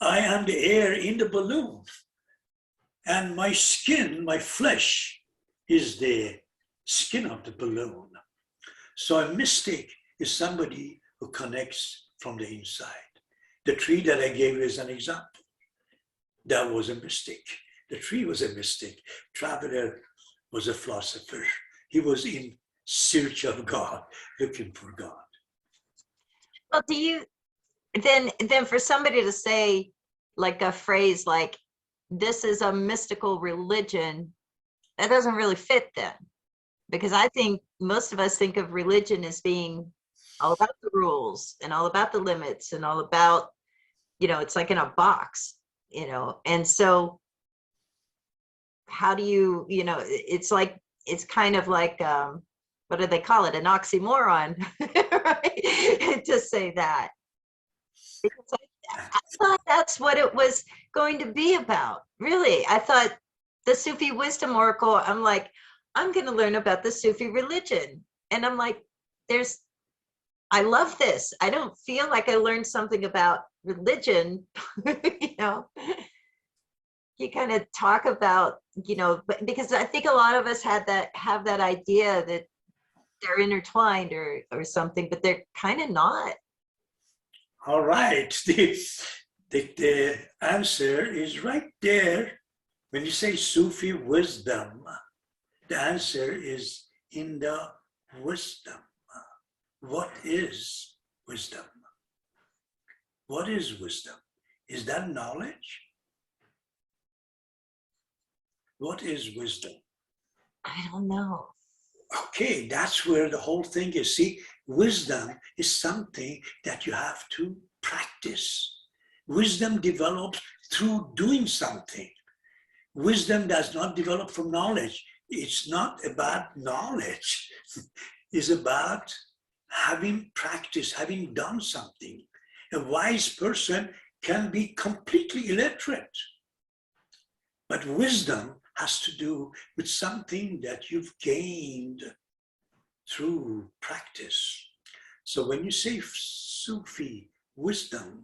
I am the air in the balloon. And my skin, my flesh, is the skin of the balloon. So a mystic is somebody who connects from the inside. The tree that I gave you as an example, that was a mystic. The tree was a mystic. Traveler was a philosopher. He was in search of God, looking for God. Well, do you then for somebody to say like a phrase like, this is a mystical religion, that doesn't really fit then? Because I think most of us think of religion as being all about the rules and all about the limits and all about, it's like in a box, and so how do you, it's kind of like, what do they call it? An oxymoron, right? To say that. Because I thought that's what it was going to be about. Really, I thought the Sufi wisdom oracle, I'm like, I'm going to learn about the Sufi religion. And I'm like, I love this. I don't feel like I learned something about religion, You kind of talk about, because I think a lot of us have that idea that they're intertwined or something, but they're kind of not. All right. The answer is right there. When you say Sufi wisdom, the answer is in the wisdom. What is wisdom? What is wisdom? Is that knowledge? What is wisdom? I don't know. Okay, that's where the whole thing is. See, wisdom is something that you have to practice. Wisdom develops through doing something. Wisdom does not develop from knowledge. It's not about knowledge. It's about having practice, having done something. A wise person can be completely illiterate. But wisdom has to do with something that you've gained through practice. So when you say Sufi wisdom,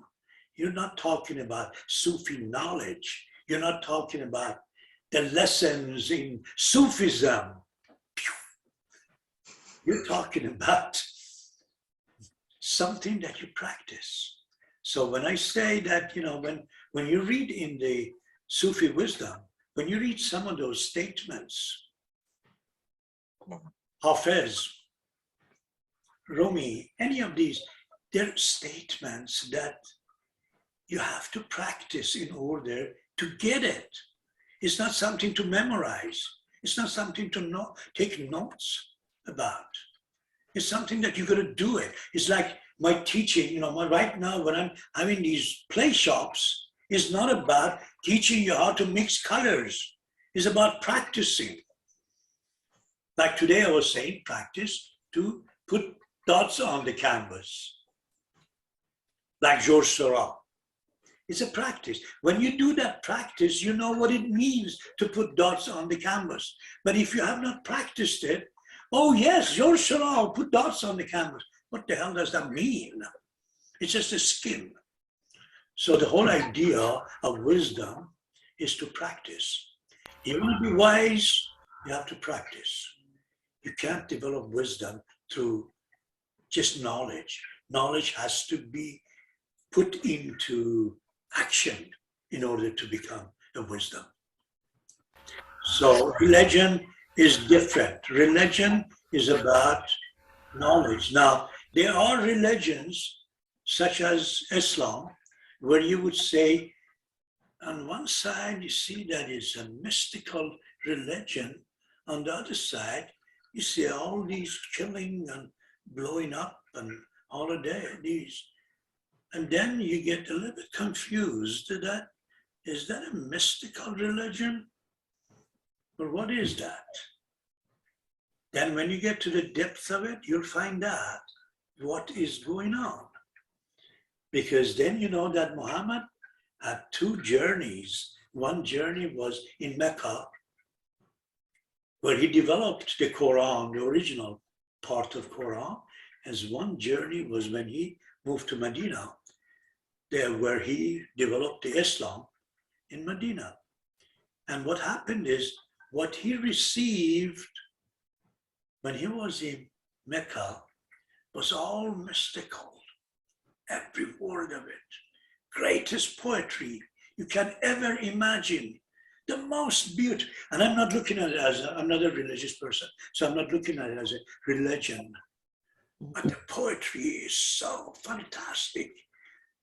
you're not talking about Sufi knowledge. You're not talking about the lessons in Sufism. You're talking about something that you practice. So when I say that, when you read in the Sufi wisdom, when you read some of those statements, Hafiz, Rumi, any of these, they're statements that you have to practice in order to get it. It's not something to memorize. It's not something to take notes about. It's something that you got to do it. It's like my teaching, right now when I'm having these play shops, it's not about teaching you how to mix colors. It's about practicing. Like today I was saying, practice to put dots on the canvas. Like Georges Seurat. It's a practice. When you do that practice, you know what it means to put dots on the canvas. But if you have not practiced it, oh yes, Georges Seurat put dots on the canvas. What the hell does that mean? It's just a skin. So the whole idea of wisdom is to practice. You want to be wise, you have to practice. You can't develop wisdom through just knowledge. Knowledge has to be put into action in order to become a wisdom. So religion is different. Religion is about knowledge. Now, there are religions such as Islam, where you would say, on one side, you see that it's a mystical religion. On the other side, you see all these killing and blowing up and all of these. And then you get a little bit confused that, is that a mystical religion? Or what is that? Then when you get to the depth of it, you'll find out what is going on. Because then you know that Muhammad had two journeys. One journey was in Mecca, where he developed the Quran, the original part of Quran, as one journey was when he moved to Medina, there where he developed the Islam in Medina. And what happened is, what he received when he was in Mecca was all mystical, every word of it. Greatest poetry you can ever imagine. The most beautiful. And I'm not looking at it as I'm not a religious person, so I'm not looking at it as a religion. But the poetry is so fantastic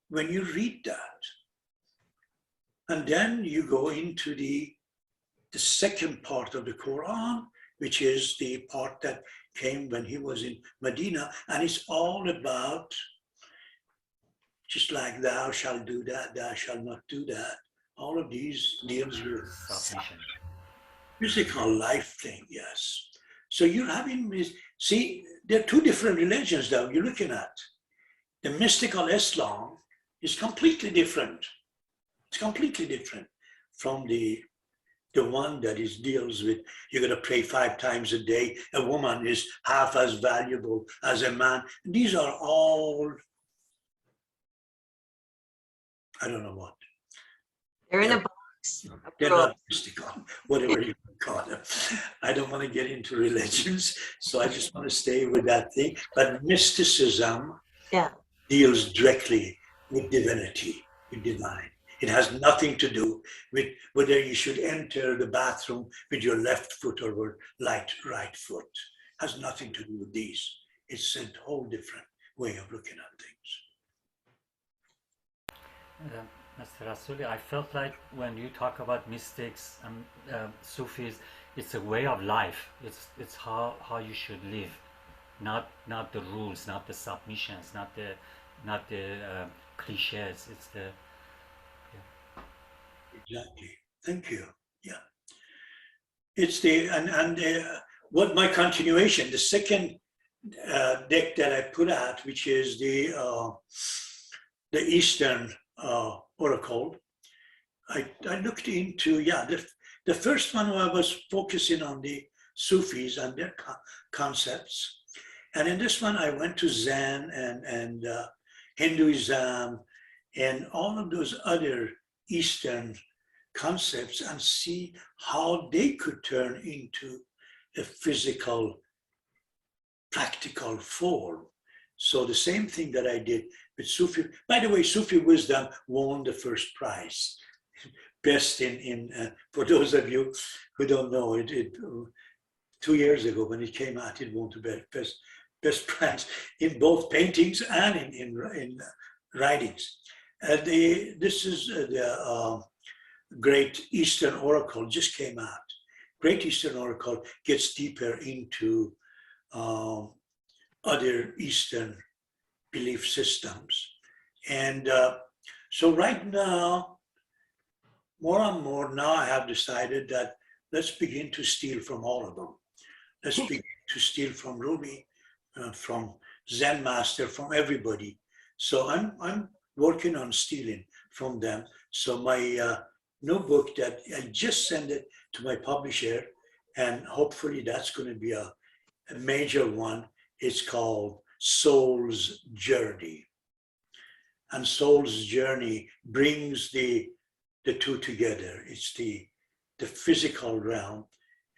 when you read that. And then you go into the second part of the Quran, which is the part that came when he was in Medina, and it's all about just like thou shalt do that, thou shalt not do that. All of these deals with Submission. physical life thing, yes. So you're having this, see, there are two different religions that you're looking at. The mystical Islam is completely different. It's completely different from the one that deals with, you're going to pray 5 times a day. A woman is half as valuable as a man. These are all, I don't know what. They're in a box. They're not mystical, whatever you call them. I don't want to get into religions, so I just want to stay with that thing. But mysticism deals directly with divinity, with divine. It has nothing to do with whether you should enter the bathroom with your left foot or right foot. It has nothing to do with these. It's a whole different way of looking at things. Mr. Rassouli, I felt like when you talk about mystics and Sufis, it's a way of life. It's how you should live, not the rules, not the submissions, not the cliches. It's the Exactly. Thank you. Yeah. It's the what my continuation, the second deck that I put out, which is the Eastern Oracle. I looked into the first one I was focusing on the Sufis and their concepts, and in this one I went to Zen and Hinduism and all of those other Eastern concepts and see how they could turn into a physical, practical form. So the same thing that I did with Sufi. By the way, Sufi wisdom won the first prize. Best in for those of you who don't know, it 2 years ago when it came out, it won the best prize in both paintings and in writings. This is the Great Eastern Oracle just came out. Great Eastern Oracle gets deeper into other Eastern belief systems. And so right now, more and more now I have decided that let's begin to steal from all of them. Let's begin to steal from Rumi, from Zen Master, from everybody. So I'm working on stealing from them. So my new book that I just sent it to my publisher, and hopefully that's going to be a major one. It's called Soul's Journey. And Soul's Journey brings the two together. It's the physical realm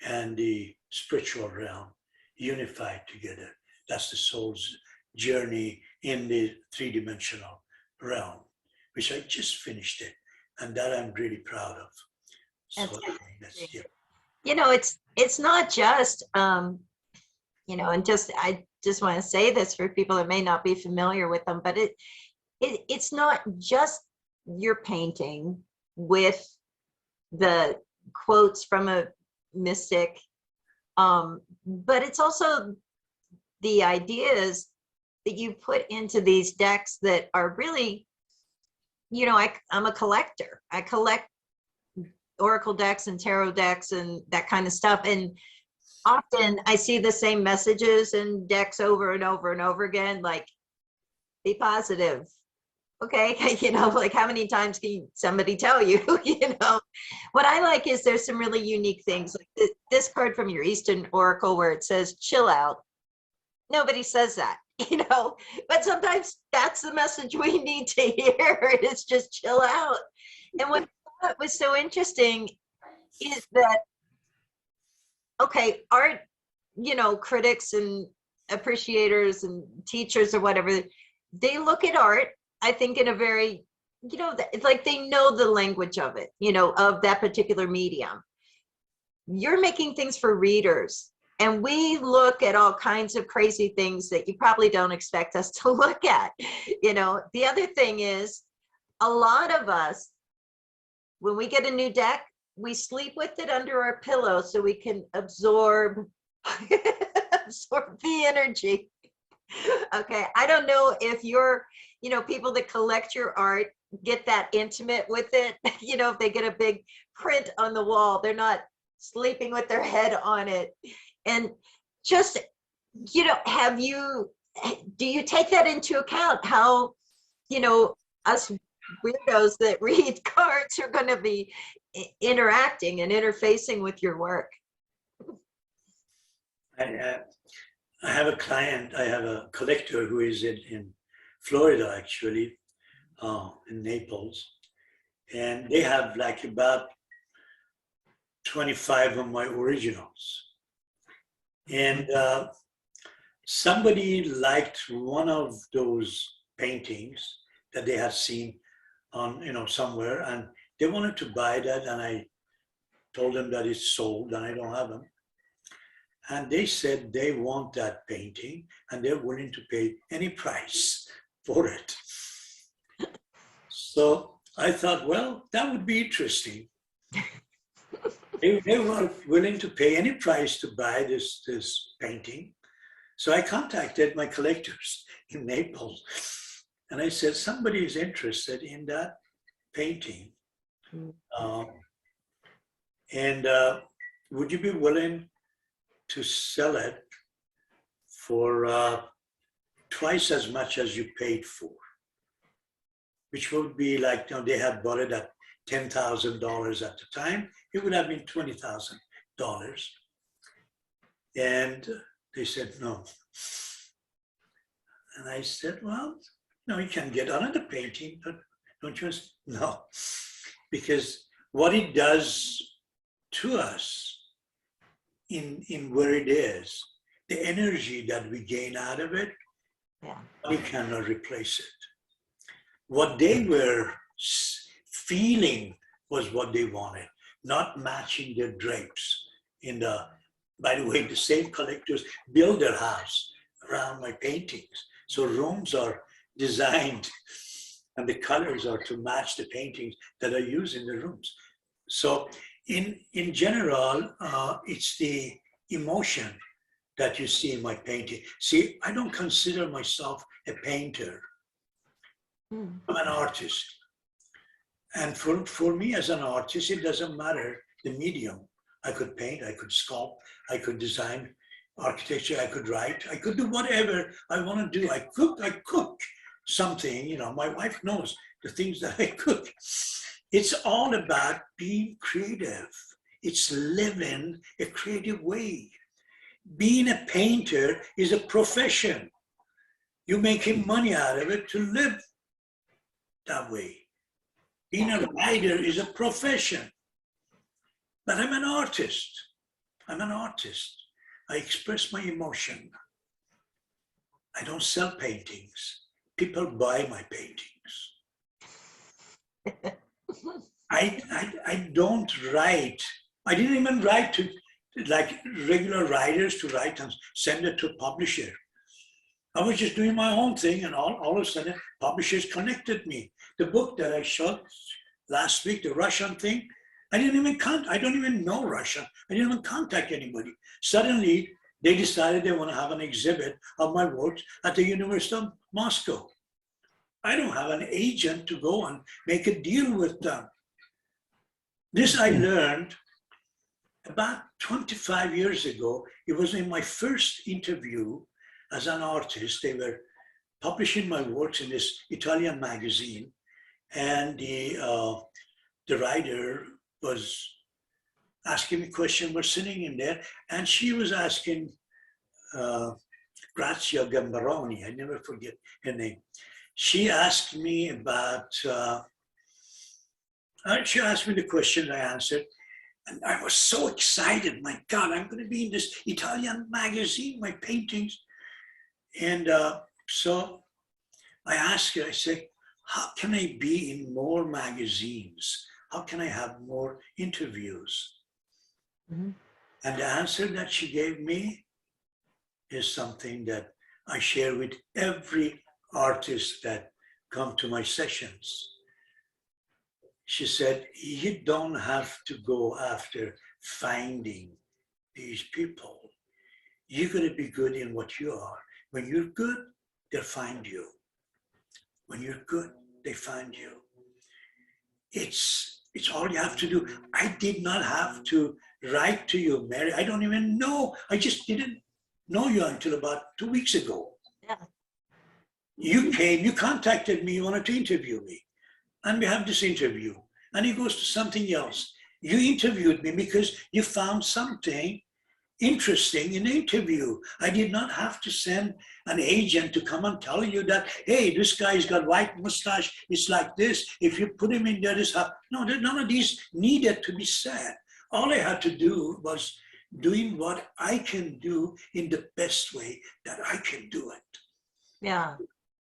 and the spiritual realm unified together. That's the soul's journey in the three-dimensional realm, which I just finished it, and that I'm really proud of. So that's, yeah. You know, it's not just you know, and I just want to say this for people that may not be familiar with them, but it's not just your painting with the quotes from a mystic, but it's also the ideas that you put into these decks that are really, you know, I'm a collector. I collect oracle decks and tarot decks and that kind of stuff, and often I see the same messages in decks over and over and over again, like be positive. Okay, you know, like how many times can somebody tell you, you know? What I like is there's some really unique things, like this card from your Eastern Oracle where it says chill out. Nobody says that, you know, but sometimes that's the message we need to hear, is just chill out. And what I thought was so interesting is that, okay, art, you know, critics and appreciators and teachers or whatever, they look at art, I think, in a very, you know, it's like they know the language of it, you know, of that particular medium. You're making things for readers, and we look at all kinds of crazy things that you probably don't expect us to look at. You know, the other thing is, a lot of us, when we get a new deck, we sleep with it under our pillow so we can absorb absorb the energy. Okay, I don't know if you're, you know, people that collect your art get that intimate with it. You know, if they get a big print on the wall, they're not sleeping with their head on it. And just, you know, do you take that into account, how, you know, us weirdos that read cards are going to be interacting and interfacing with your work? I have a client, I have a collector who is in Florida, actually, in Naples. And they have like about 25 of my originals. And somebody liked one of those paintings that they had seen on, you know, somewhere, and they wanted to buy that, and I told them that it's sold and I don't have them. And they said they want that painting and they're willing to pay any price for it. So I thought, well, that would be interesting. They were willing to pay any price to buy this painting. So I contacted my collectors in Naples and I said, somebody is interested in that painting. Would you be willing to sell it for twice as much as you paid for? Which would be like, you know, they had bought it at $10,000 at the time. It would have been $20,000. And they said no. And I said, well, no, you can get another painting, but don't you? No, because what it does to us in where it is, the energy that we gain out of it, Yeah. we cannot replace it. What they were feeling was what they wanted, not matching their drapes. By the way, the same collectors build their house around my paintings. So rooms are designed and the colors are to match the paintings that are used in the rooms. So in general, it's the emotion that you see in my painting. See, I don't consider myself a painter. Mm. I'm an artist. And for me as an artist, it doesn't matter the medium. I could paint, I could sculpt, I could design architecture, I could write, I could do whatever I want to do. I cook something, you know, my wife knows the things that I cook. It's all about being creative. It's living a creative way. Being a painter is a profession. You're making money out of it to live that way. Being a writer is a profession. But I'm an artist. I'm an artist. I express my emotion. I don't sell paintings. People buy my paintings. I don't write. I didn't even write to like regular writers to write and send it to a publisher. I was just doing my own thing, and all of a sudden, publishers connected me. The book that I showed last week, the Russian thing, I don't even know Russian. I didn't even contact anybody. Suddenly, they decided they want to have an exhibit of my works at the University of Moscow. I don't have an agent to go and make a deal with them. This I learned about 25 years ago. It was in my first interview as an artist. They were publishing my works in this Italian magazine, and the writer was asking me questions. We're sitting in there, and she was asking Grazia Gambaroni, I never forget her name. She asked me about, she asked me the question, I answered, and I was so excited. My God, I'm going to be in this Italian magazine, my paintings. And so I asked her, I said, how can I be in more magazines? How can I have more interviews? Mm-hmm. And the answer that she gave me is something that I share with every artist that come to my sessions. She said, you don't have to go after finding these people. You're going to be good in what you are. When you're good, they'll find you. When you're good, they find you. It's all you have to do. I did not have to write to you, Mary. I don't even know. I just didn't know you until about 2 weeks ago. Yeah. You came, you contacted me, you wanted to interview me. And we have this interview. And it goes to something else. You interviewed me because you found something interesting in the interview. I did not have to send an agent to come and tell you that, hey, this guy's got white mustache, it's like this. If you put him in there, this happens. No, none of these needed to be said. All I had to do was doing what I can do in the best way that I can do it. Yeah.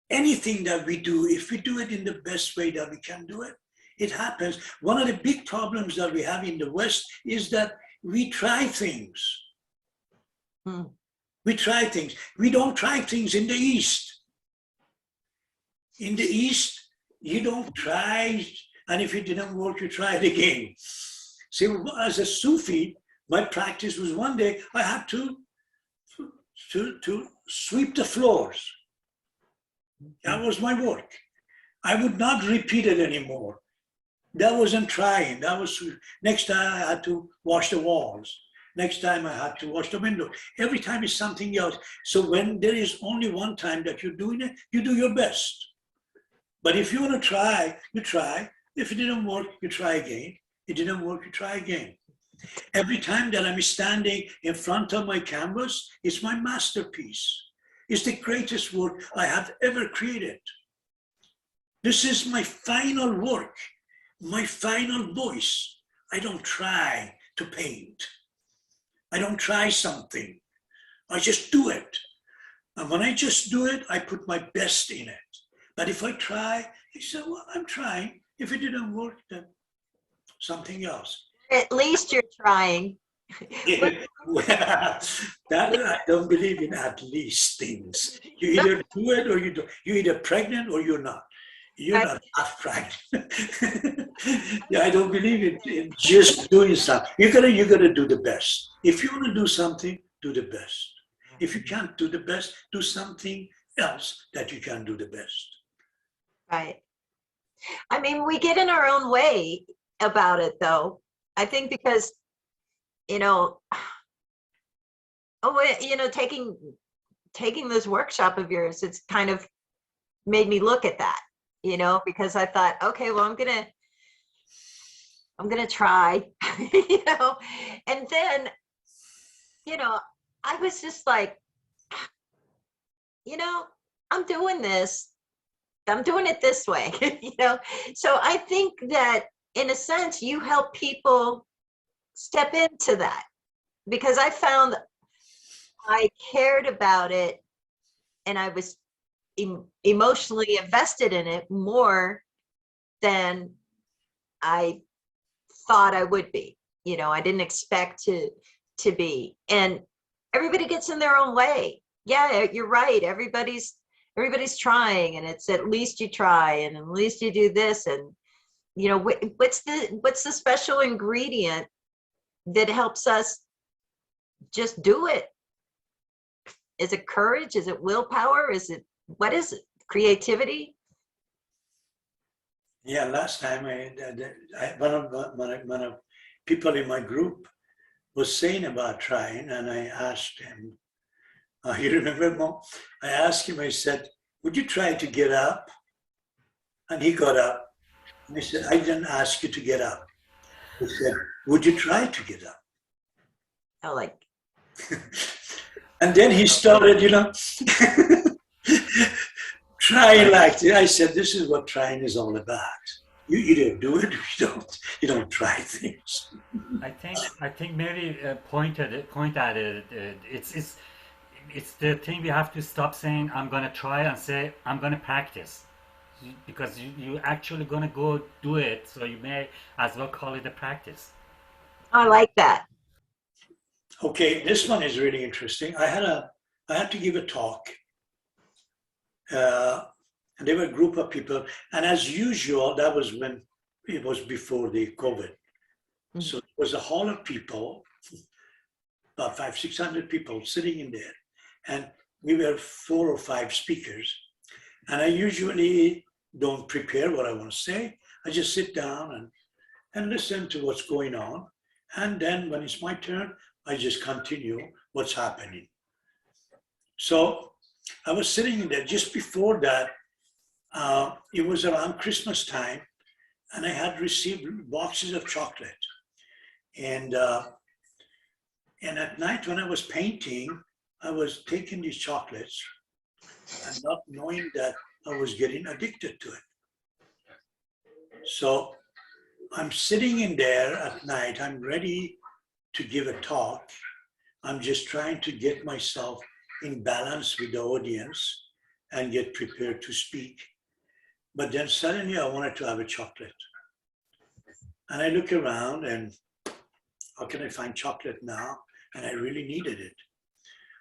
Anything that we do, if we do it in the best way that we can do it, it happens. One of the big problems that we have in the West is that we try things. We try things. We don't try things in the East. In the East, you don't try, and if it didn't work, you try it again. See, as a Sufi, my practice was one day I had to sweep the floors. That was my work. I would not repeat it anymore. That wasn't trying. That was next time I had to wash the walls. Next time I had to wash the window. Every time is something else. So when there is only one time that you're doing it, you do your best. But if you want to try, you try. If it didn't work, you try again. It didn't work, you try again. Every time that I'm standing in front of my canvas, it's my masterpiece. It's the greatest work I have ever created. This is my final work, my final voice. I don't try to paint. I don't try something. I just do it. And when I just do it, I put my best in it. But if I try, I say, well, I'm trying. If it didn't work, then something else. At least you're trying. Well, that I don't believe in at least things. You either do it or you don't. You're either pregnant or you're not. You're not half pregnant. Yeah, I don't believe in just doing stuff. You gotta do the best. If you want to do something, do the best. If you can't do the best, do something else that you can do the best. Right. I mean, we get in our own way about it, though. I think because, you know, taking this workshop of yours, it's kind of made me look at that, because I thought, okay, well, I'm gonna try, and then, I was just like, I'm doing this. I'm doing it this way, So I think that in a sense, you help people step into that, because I found I cared about it and I was emotionally invested in it more than I thought I would be. I didn't expect to be. And everybody gets in their own way. Yeah, you're right. Everybody's trying, and it's at least you try, and at least you do this, and what's the special ingredient that helps us just do it? Is it courage? Is it willpower? What is it? Creativity? Yeah, last time one of people in my group was saying about trying, and I asked him, you remember, Mom? I asked him, I said, would you try to get up? And he got up. And he said, I didn't ask you to get up. He said, would you try to get up? I like. And then he started, trying like that. I said, this is what trying is all about. You either do it or you don't try things. I think Mary point at it. It's the thing we have to stop saying I'm gonna try and say I'm gonna practice, because you actually gonna go do it. So you may as well call it a practice. I like that. Okay, this one is really interesting. I had to give a talk, and there were a group of people, and as usual, that was when it was before the COVID. Mm-hmm. So it was a hall of people, about 500-600 people sitting in there, and we were 4 or 5 speakers. And I usually don't prepare what I want to say. I just sit down and listen to what's going on, and then when it's my turn, I just continue what's happening. So I was sitting in there. Just before that, it was around Christmas time, and I had received boxes of chocolate. And at night when I was painting, I was taking these chocolates and not knowing that I was getting addicted to it. So I'm sitting in there at night. I'm ready to give a talk. I'm just trying to get myself in balance with the audience and get prepared to speak. But then suddenly I wanted to have a chocolate. And I look around and how can I find chocolate now? And I really needed it.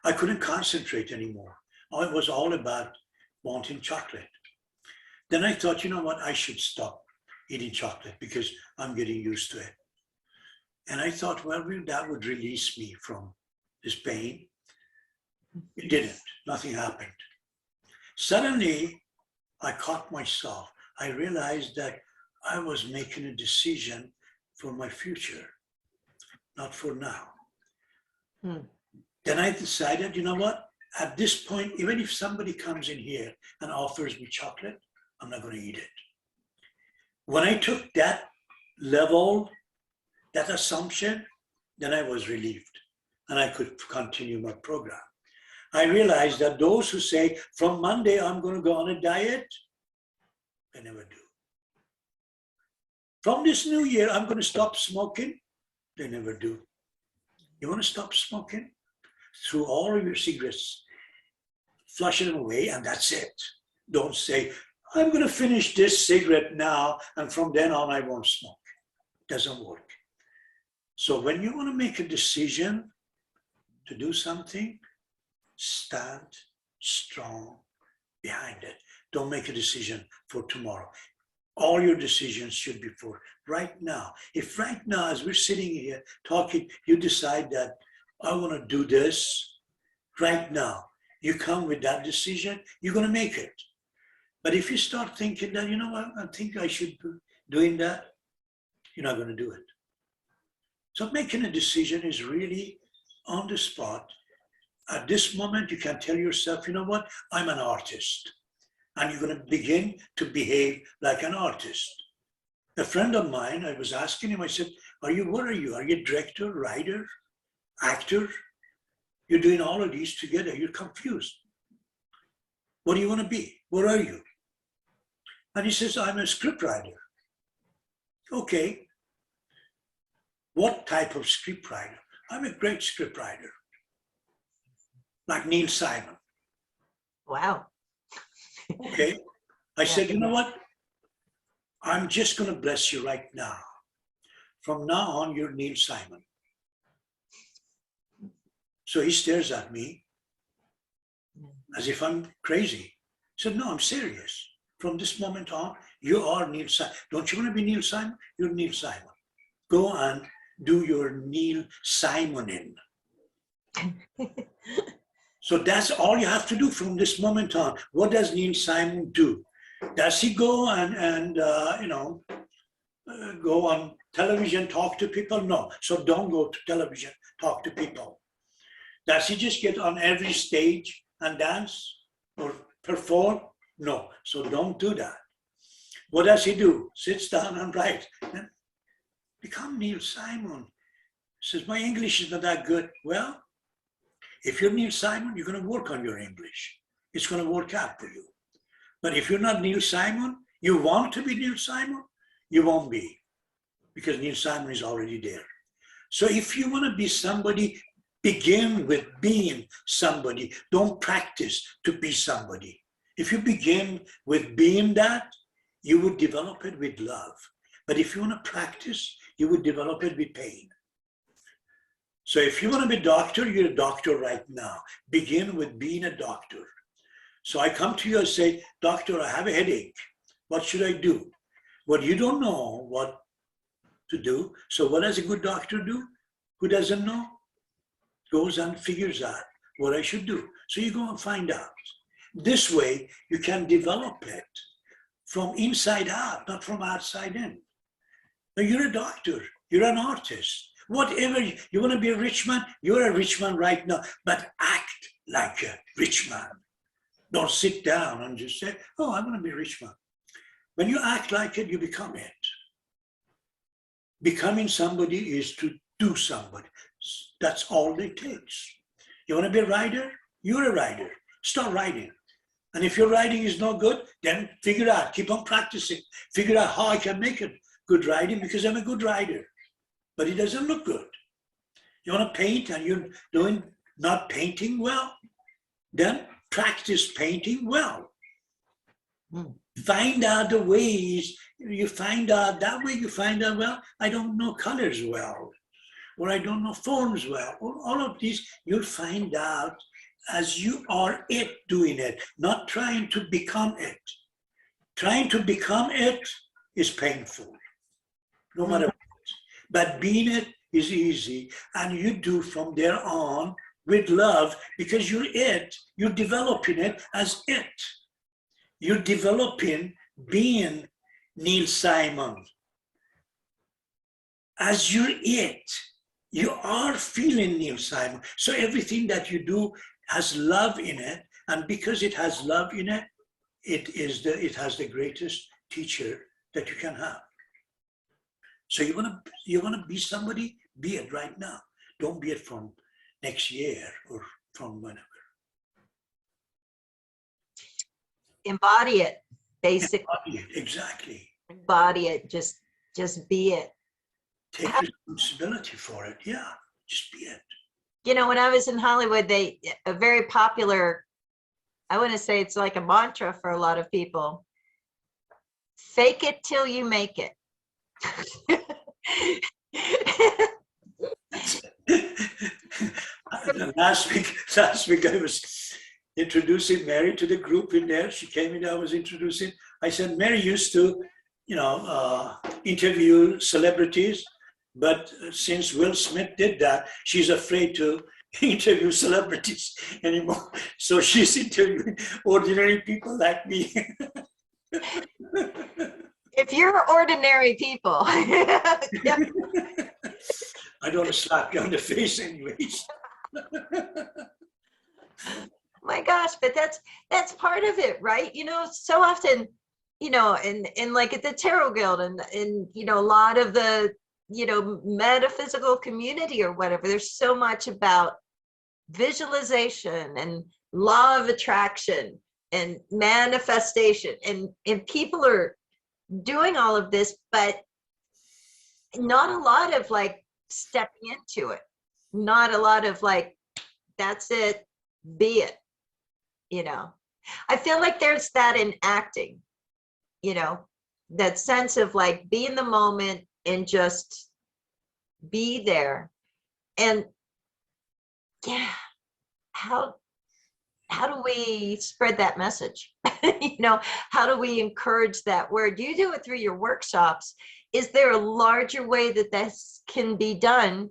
I couldn't concentrate anymore. It was all about wanting chocolate. Then I thought, you know what? I should stop eating chocolate because I'm getting used to it. And I thought, well, that would release me from this pain. It didn't. Nothing happened. Suddenly, I caught myself. I realized that I was making a decision for my future, not for now. Then I decided, you know what? At this point, even if somebody comes in here and offers me chocolate, I'm not going to eat it. When I took that level, that assumption, then I was relieved and I could continue my program. I realized that those who say, from Monday, I'm going to go on a diet, they never do. From this new year, I'm going to stop smoking, they never do. You want to stop smoking? Throw all of your cigarettes, flush them away, and that's it. Don't say, I'm going to finish this cigarette now, and from then on, I won't smoke. It doesn't work. So when you want to make a decision to do something, stand strong behind it. Don't make a decision for tomorrow. All your decisions should be for right now. If right now, as we're sitting here talking, you decide that I want to do this, right now, you come with that decision, you're going to make it. But if you start thinking that, you know what, I think I should be doing that, you're not going to do it. So making a decision is really on the spot. At this moment, you can tell yourself, you know what, I'm an artist. And you're going to begin to behave like an artist. A friend of mine, I was asking him, I said, what are you? Are you a director, writer, actor? You're doing all of these together. You're confused. What do you want to be? What are you? And he says, I'm a scriptwriter. Okay. What type of scriptwriter? I'm a great scriptwriter. Like Neil Simon. Wow. Okay. I said, you know what? I'm just going to bless you right now. From now on, you're Neil Simon. So he stares at me as if I'm crazy. He said, no, I'm serious. From this moment on, you are Neil Simon. Don't you want to be Neil Simon? You're Neil Simon. Go and do your Neil Simoning. So that's all you have to do from this moment on. What does Neil Simon do? Does he go and go on television, talk to people? No. So don't go to television, talk to people. Does he just get on every stage and dance or perform? No. So don't do that. What does he do? Sits down and writes. Then become Neil Simon. Says, my English is not that good. Well, if you're Neil Simon, you're going to work on your English. It's going to work out for you. But if you're not Neil Simon, you want to be Neil Simon, you won't be, because Neil Simon is already there. So if you want to be somebody, begin with being somebody. Don't practice to be somebody. If you begin with being that, you would develop it with love. But if you want to practice, you would develop it with pain. So if you want to be a doctor, you're a doctor right now. Begin with being a doctor. So I come to you and say, doctor, I have a headache. What should I do? Well, you don't know what to do. So what does a good doctor do? Who doesn't know? Goes and figures out what I should do. So you go and find out. This way, you can develop it from inside out, not from outside in. Now, you're a doctor. You're an artist. Whatever, you want to be a rich man, you're a rich man right now, but act like a rich man. Don't sit down and just say, oh, I want to be a rich man. When you act like it, you become it. Becoming somebody is to do somebody. That's all it takes. You want to be a writer? You're a writer. Start writing. And if your writing is not good, then figure out, keep on practicing. Figure out how I can make it good writing, because I'm a good writer. But it doesn't look good. You want to paint and you're not painting well? Then practice painting well. Find out the ways, you find out, that way you find out, well, I don't know colors well, or I don't know forms well, or all of these, you'll find out as you are it doing it, not trying to become it. Trying to become it is painful, no matter what. But being it is easy, and you do from there on with love, because you're it, you're developing it as it. You're developing being Neil Simon. As you're it, you are feeling Neil Simon. So everything that you do has love in it, and because it has love in it, it has the greatest teacher that you can have. So you want to be somebody, be it right now. Don't be it from next year or from whenever. Embody it, basically. Embody it, exactly. Embody it, just be it. Take responsibility for it. Yeah, just be it. You know, when I was in Hollywood, a very popular, I want to say it's like a mantra for a lot of people. Fake it till you make it. Last week I was introducing Mary to the group in there. She came in, I was introducing. I said, Mary used to, interview celebrities, but since Will Smith did that, she's afraid to interview celebrities anymore. So she's interviewing ordinary people like me. If you're ordinary people, yeah. I don't want to slap you on the face anyways. My gosh, but that's part of it, right? So often, and like at the Tarot Guild and a lot of the, metaphysical community or whatever, there's so much about visualization and law of attraction and manifestation. And people are doing all of this, but not a lot of like stepping into it. Not a lot of like, that's it, be it. I feel like there's that in acting, that sense of like be in the moment and just be there. And yeah, how do we spread that message? How do we encourage that word? You do it through your workshops. Is there a larger way that this can be done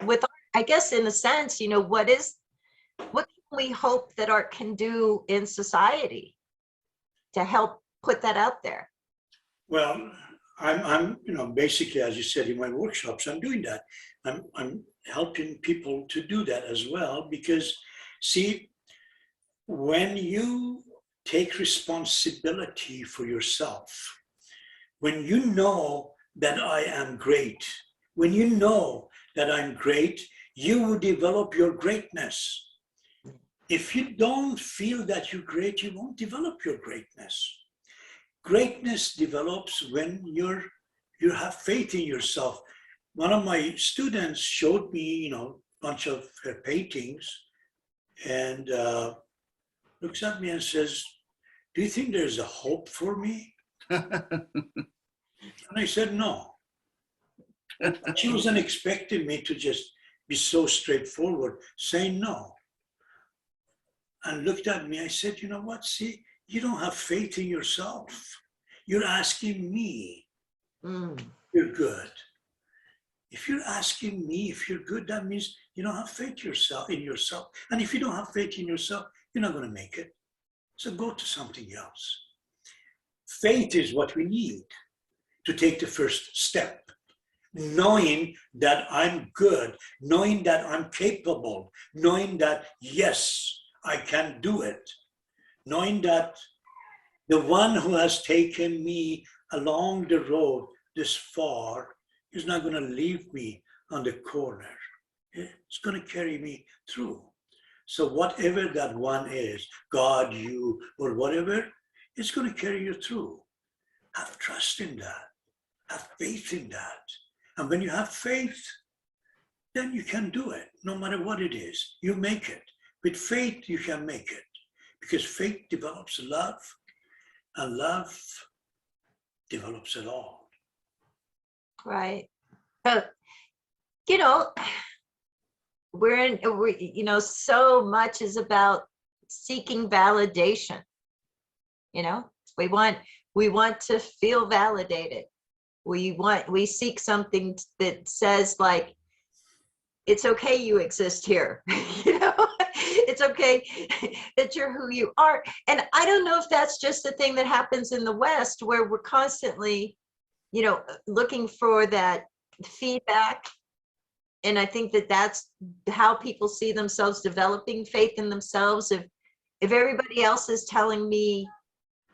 with art? I guess in a sense, what can we hope that art can do in society to help put that out there? Well, I'm basically, as you said, in my workshops, I'm doing that. I'm helping people to do that as well, because see, when you take responsibility for yourself, when you know that I am great, when you know that I'm great, you will develop your greatness. If you don't feel that you're great, you won't develop your greatness. Greatness develops when you have faith in yourself. One of my students showed me, a bunch of her paintings, and looks at me and says, "Do you think there's a hope for me?" And I said, "No." She wasn't expecting me to just be so straightforward, saying no. And looked at me, I said, "You know what, see, you don't have faith in yourself. You're asking me if you're good. If you're asking me if you're good, that means you don't have faith in yourself. And if you don't have faith in yourself, you're not going to make it. So go to something else." Faith is what we need to take the first step. Knowing that I'm good, knowing that I'm capable, knowing that, yes, I can do it, knowing that the one who has taken me along the road this far is not going to leave me on the corner. It's going to carry me through. So whatever that one is, God, you, or whatever, it's going to carry you through. Have trust in that. Have faith in that. And when you have faith, then you can do it, no matter what it is. You make it. With faith, you can make it. Because faith develops love, and love develops it all. Right. So much is about seeking validation. We want to feel validated. We seek something that says like, it's okay you exist here. It's okay that you're who you are. And I don't know if that's just a thing that happens in the West, where we're constantly, looking for that feedback. And I think that that's how people see themselves developing faith in themselves. If everybody else is telling me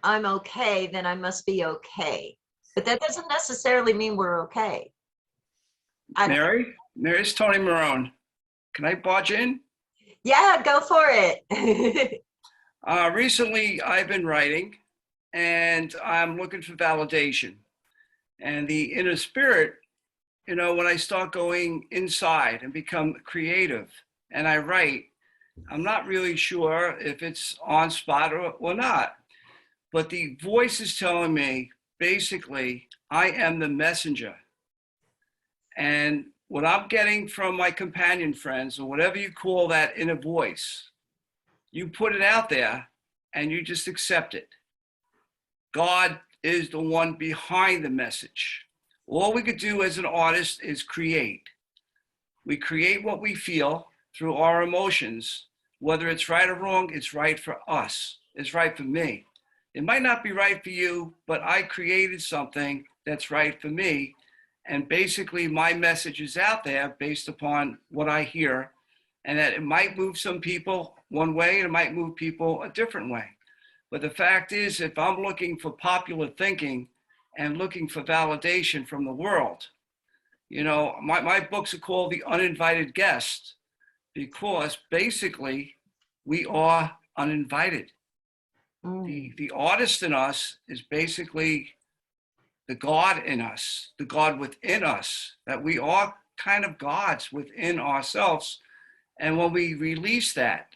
I'm okay, then I must be okay. But that doesn't necessarily mean we're okay. Mary, it's Tony Marone. Can I barge in? Yeah, go for it. Recently, I've been writing, and I'm looking for validation. And the inner spirit, when I start going inside and become creative, and I write, I'm not really sure if it's on spot or not. But the voice is telling me, basically, I am the messenger. And what I'm getting from my companion friends, or whatever you call that inner voice, you put it out there and you just accept it. God is the one behind the message. All we could do as an artist is create. We create what we feel, through our emotions. Whether it's right or wrong, it's right for us. It's right for me. It might not be right for you, but I created something that's right for me. And basically my message is out there based upon what I hear, and that it might move some people one way and it might move people a different way. But the fact is, if I'm looking for popular thinking and looking for validation from the world, you know, my books are called The Uninvited Guest, because basically we are uninvited. The artist in us is basically the God in us, the God within us, that we are kind of gods within ourselves. And when we release that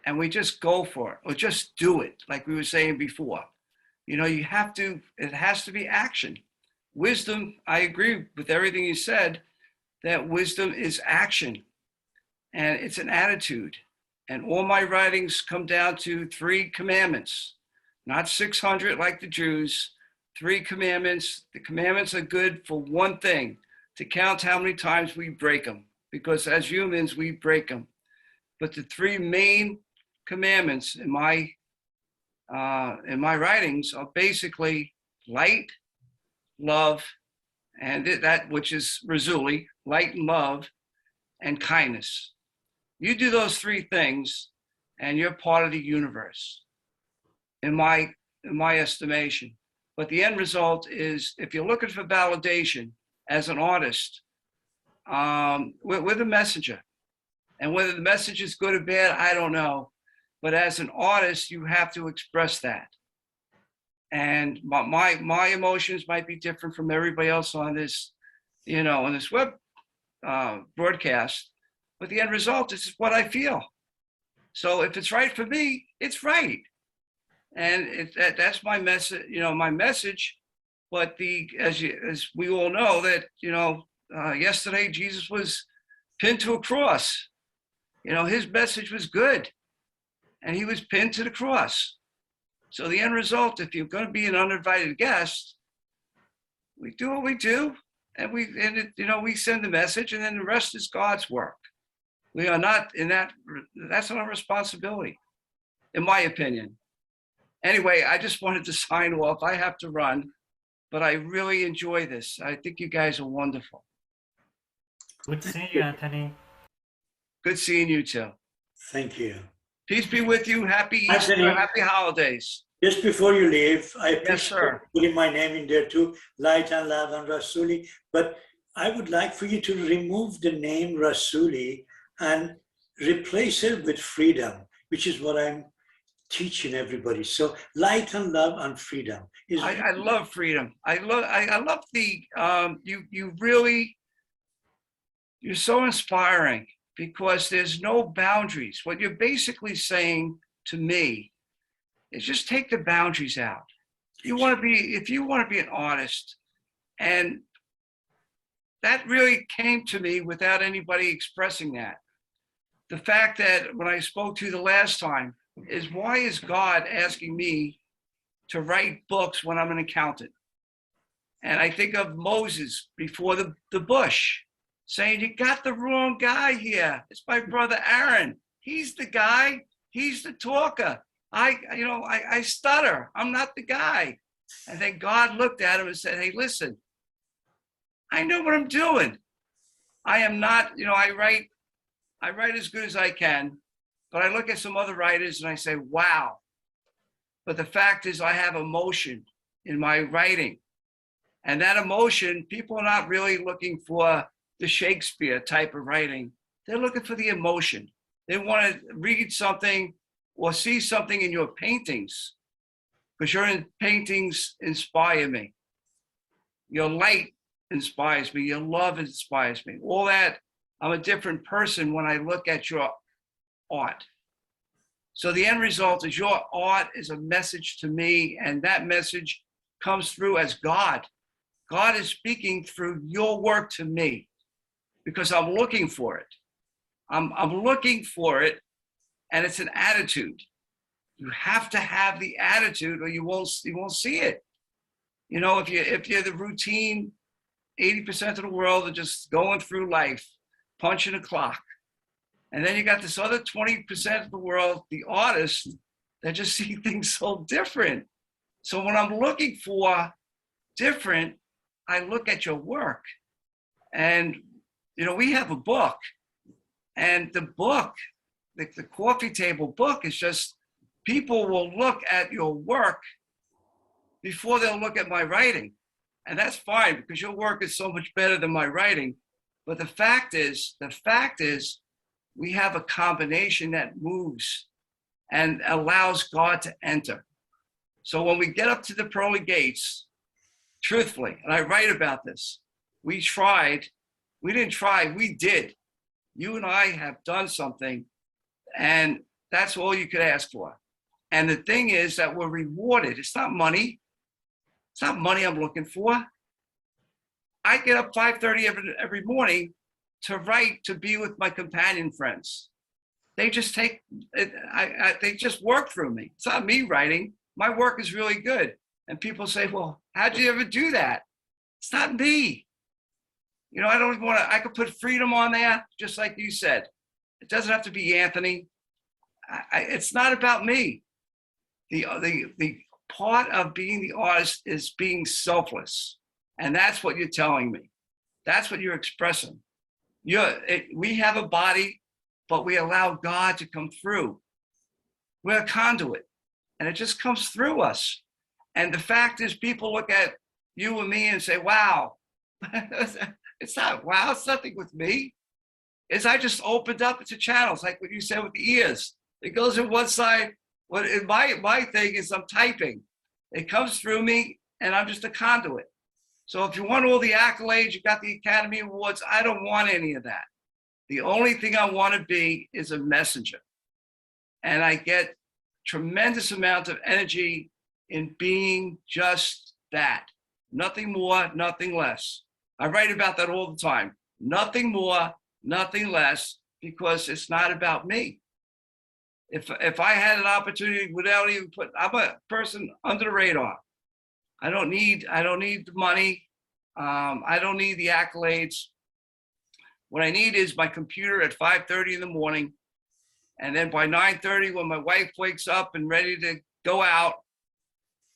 and we just go for it, or just do it, like we were saying before, you know, it has to be action. Wisdom, I agree with everything you said, that wisdom is action and it's an attitude. And all my writings come down to 3 commandments, not 600 like the Jews. 3 commandments. The commandments are good for one thing, to count how many times we break them, because as humans, we break them. But the 3 main commandments in my writings are basically light, love, and that which is Rassouli, light and love, and kindness. You do those 3 things, and you're part of the universe, in my estimation. But the end result is, if you're looking for validation as an artist, we're the messenger. And whether the message is good or bad, I don't know. But as an artist, you have to express that. And my emotions might be different from everybody else on this, you know, on this web broadcast. But the end result is what I feel. So if it's right for me, it's right. And that's my message, you know, my message. But as we all know that, you know, yesterday Jesus was pinned to a cross. You know, his message was good, and he was pinned to the cross. So the end result, if you're going to be an uninvited guest, we do what we do, and we send the message, and then the rest is God's work. We are not in that. That's not our responsibility, in my opinion. Anyway, I just wanted to sign off. I have to run, but I really enjoy this. I think you guys are wonderful. Good seeing you, Anthony. Good seeing you too. Thank you. Peace be with you. Happy Easter. Anthony, Happy holidays. Just before you leave, I Yes, appreciate sir. putting my name in there too, Light and Love and Rassouli. But I would like for you to remove the name Rassouli and replace it with freedom, which is what I'm teaching everybody. So light and love and freedom. I love freedom. I love the you're so inspiring, because there's no boundaries. What you're basically saying to me is just take the boundaries out. If you want to be an artist, and that really came to me without anybody expressing that. The fact that when I spoke to you the last time is, why is God asking me to write books when I'm an accountant? And I think of Moses before the bush, saying, you got the wrong guy here. It's my brother Aaron. He's the guy. He's the talker. I stutter. I'm not the guy. And then God looked at him and said, hey, listen, I know what I'm doing. I am not, I write as good as I can, but I look at some other writers and I say, wow. But the fact is, I have emotion in my writing. And that emotion, people are not really looking for the Shakespeare type of writing. They're looking for the emotion. They want to read something or see something in your paintings, because your paintings inspire me. Your light inspires me. Your love inspires me. All that, I'm a different person when I look at your art. So the end result is, your art is a message to me, and that message comes through as God. God is speaking through your work to me, because I'm looking for it. I'm looking for it, and it's an attitude. You have to have the attitude, or you won't see it. If you're the routine, 80% of the world are just going through life, punching a clock, And then you got this other 20% of the world, the artists, that just see things so different. So when I'm looking for different, I look at your work. And, you know, we have a book, and the book, the coffee table book, is just, people will look at your work before they'll look at my writing. And that's fine, because your work is so much better than my writing. But the fact is, we have a combination that moves and allows God to enter. So when we get up to the pearly gates, truthfully, and I write about this, we didn't try, we did. You and I have done something, and that's all you could ask for. And the thing is that we're rewarded. It's not money. It's not money I'm looking for. I get up 5:30 every morning to write, to be with my companion friends. They just they just work through me. It's not me writing. My work is really good. And people say, well, how'd you ever do that? It's not me. You know, I don't even want to, I could put freedom on there, just like you said. It doesn't have to be Anthony. It's not about me. The part of being the artist is being selfless. And that's what you're telling me. That's what you're expressing. We have a body, but we allow God to come through. We're a conduit, and it just comes through us. And the fact is, people look at you and me and say, wow. It's not wow, it's nothing with me. I just opened up into channels, like what you said with the ears. It goes in one side. What in my thing is, I'm typing. It comes through me, and I'm just a conduit. So if you want all the accolades, you got the Academy Awards, I don't want any of that. The only thing I want to be is a messenger. And I get tremendous amount of energy in being just that. Nothing more, nothing less. I write about that all the time. Nothing more, nothing less, because it's not about me. If I had an opportunity without even I'm a person under the radar. I don't need the money. I don't need the accolades. What I need is my computer at 5:30 in the morning. And then by 9:30, when my wife wakes up and ready to go out,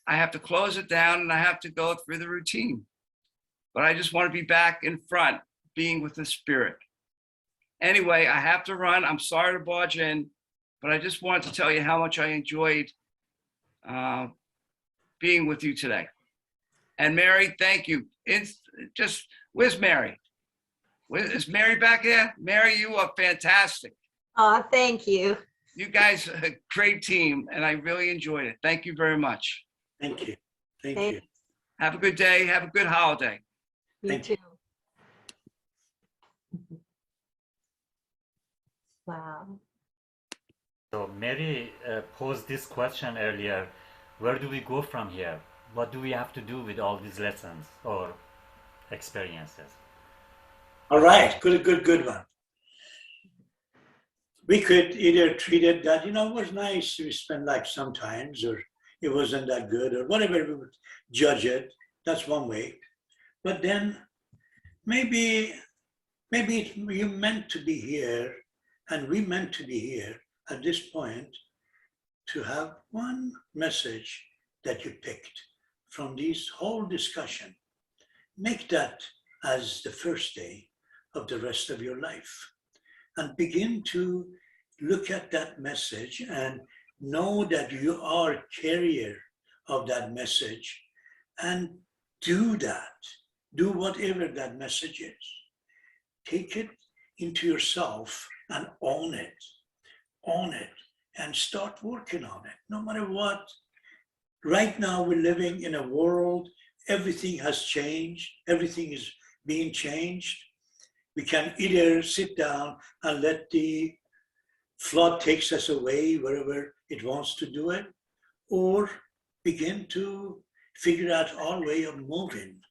I have to close it down and I have to go through the routine. But I just want to be back in front, being with the spirit. Anyway, I have to run. I'm sorry to barge in, but I just wanted to tell you how much I enjoyed being with you today. And Mary, thank you. Where's Mary? Is Mary back there? Mary, you are fantastic. Oh, thank you. You guys are a great team, and I really enjoyed it. Thank you very much. Thank you. Thank Thank you. Have a good day. Have a good holiday. You Thank too. Wow. So Mary posed this question earlier. Where do we go from here? What do we have to do with all these lessons or experiences? All right, good one. We could either treat it that, it was nice, we spent like sometimes, or it wasn't that good, or whatever we would judge it. That's one way. But then maybe you meant to be here, and we meant to be here at this point to have one message that you picked from this whole discussion. Make that as the first day of the rest of your life, and begin to look at that message and know that you are a carrier of that message, and do that. Do whatever that message is. Take it into yourself and own it, and start working on it, no matter what. Right now, we're living in a world, everything has changed, everything is being changed. We can either sit down and let the flood takes us away wherever it wants to do it, or begin to figure out our way of moving.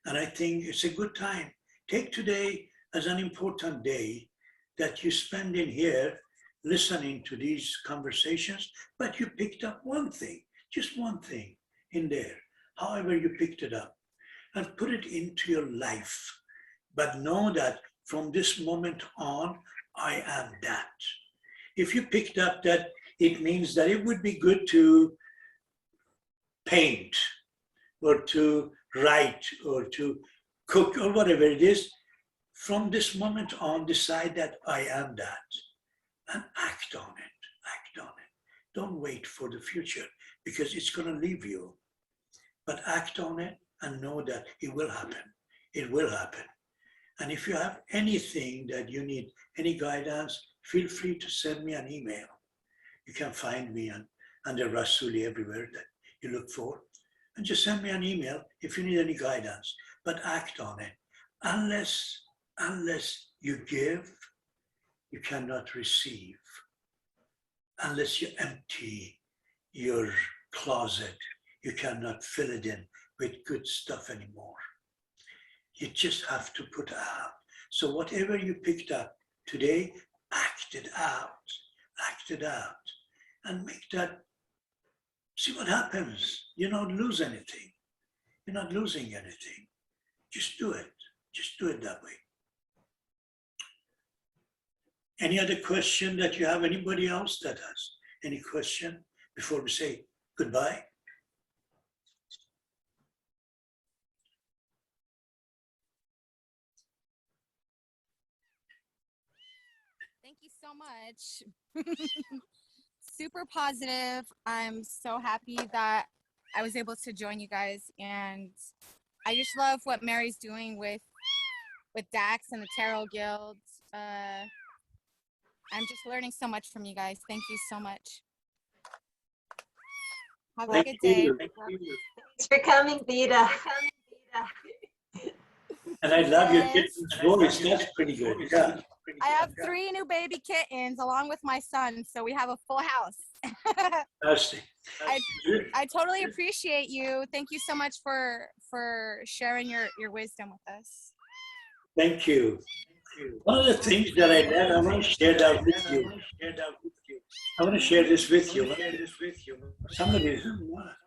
And I think it's a good time. Take today as an important day that you spend in here listening to these conversations, but you picked up one thing, just one thing in there, however you picked it up, and put it into your life. But know that from this moment on, I am that. If you picked up that, it means that it would be good to paint or to write or to cook or whatever it is. From this moment on, decide that I am that and act on it. Act on it. Don't wait for the future because it's going to leave you. But act on it and know that it will happen. It will happen. And if you have anything that you need, any guidance, feel free to send me an email. You can find me under Rassouli everywhere that you look for. And just send me an email if you need any guidance. But act on it. Unless you give, you cannot receive. Unless you empty your closet, you cannot fill it in with good stuff anymore. You just have to put out. So whatever you picked up today, act it out. Act it out. And make that, see what happens. You don't lose anything. You're not losing anything. Just do it. Just do it that way. Any other question that you have? Anybody else that has any question before we say goodbye? Thank you so much. Super positive. I'm so happy that I was able to join you guys, and I just love what Mary's doing with Dax and the Tarot Guild. I'm just learning so much from you guys. Thank you so much. Have a good day. Thanks for coming, Vida. And I love your Yes. kitten's voice. That's pretty good. Yeah. I have 3 new baby kittens along with my son, so we have a full house. Fantastic. I totally appreciate you. Thank you so much for sharing your wisdom with us. Thank you. One of the things that I learned, I want to share that with you. I want to share this with you. Somebody's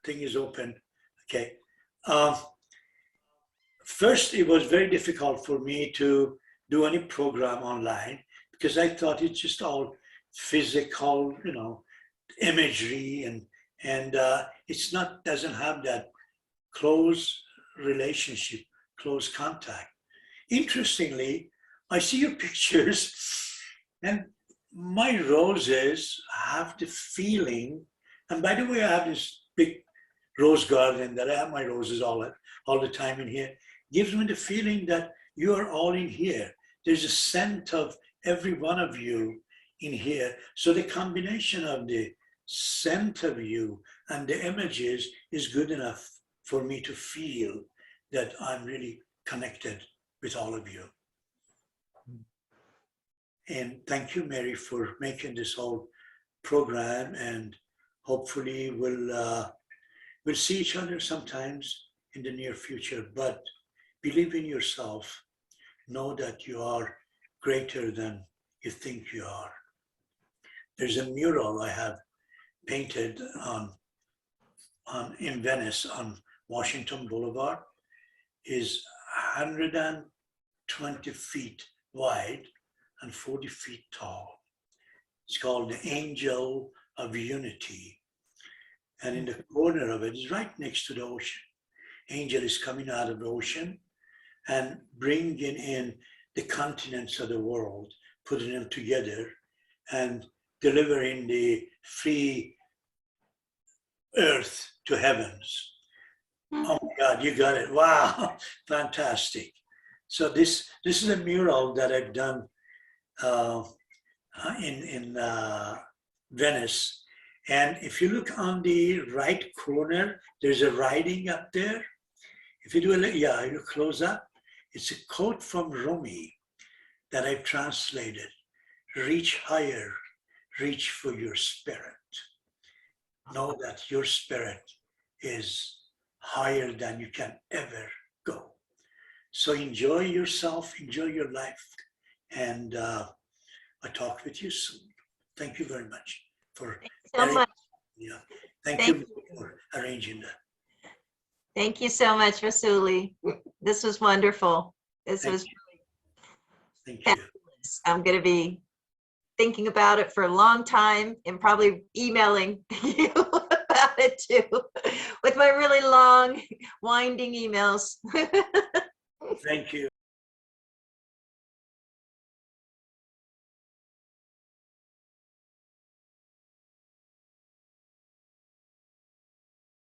thing is open. Okay. First, it was very difficult for me to do any program online because I thought it's just all physical, imagery, and it's not, doesn't have that close relationship, close contact. Interestingly, I see your pictures, and my roses have the feeling, and by the way, I have this big rose garden that I have my roses all the time in here, gives me the feeling that you are all in here. There's a scent of every one of you in here. So the combination of the scent of you and the images is good enough for me to feel that I'm really connected with all of you. And thank you, Mary, for making this whole program, and hopefully we'll see each other sometimes in the near future. But believe in yourself. Know that you are greater than you think you are. There's a mural I have painted in Venice on Washington Boulevard. Is 120 feet wide and 40 feet tall. It's called the Angel of Unity. And in the corner of it is right next to the ocean. Angel is coming out of the ocean and bringing in the continents of the world, putting them together and delivering the free earth to heavens. Oh my God, you got it. Wow, fantastic. So this is a mural that I've done in Venice. And if you look on the right corner, there's a writing up there. If you do you close up, it's a quote from Rumi that I've translated. Reach higher, reach for your spirit. Know that your spirit is higher than you can ever go. So enjoy yourself, enjoy your life, and I'll talk with you soon. Thank you very much for So much. Yeah, thank you for arranging that. Thank you so much, Rassouli. This was wonderful. This was Thank you. fabulous. I'm going to be thinking about it for a long time and probably emailing you about it too, with my really long, winding emails. Thank you.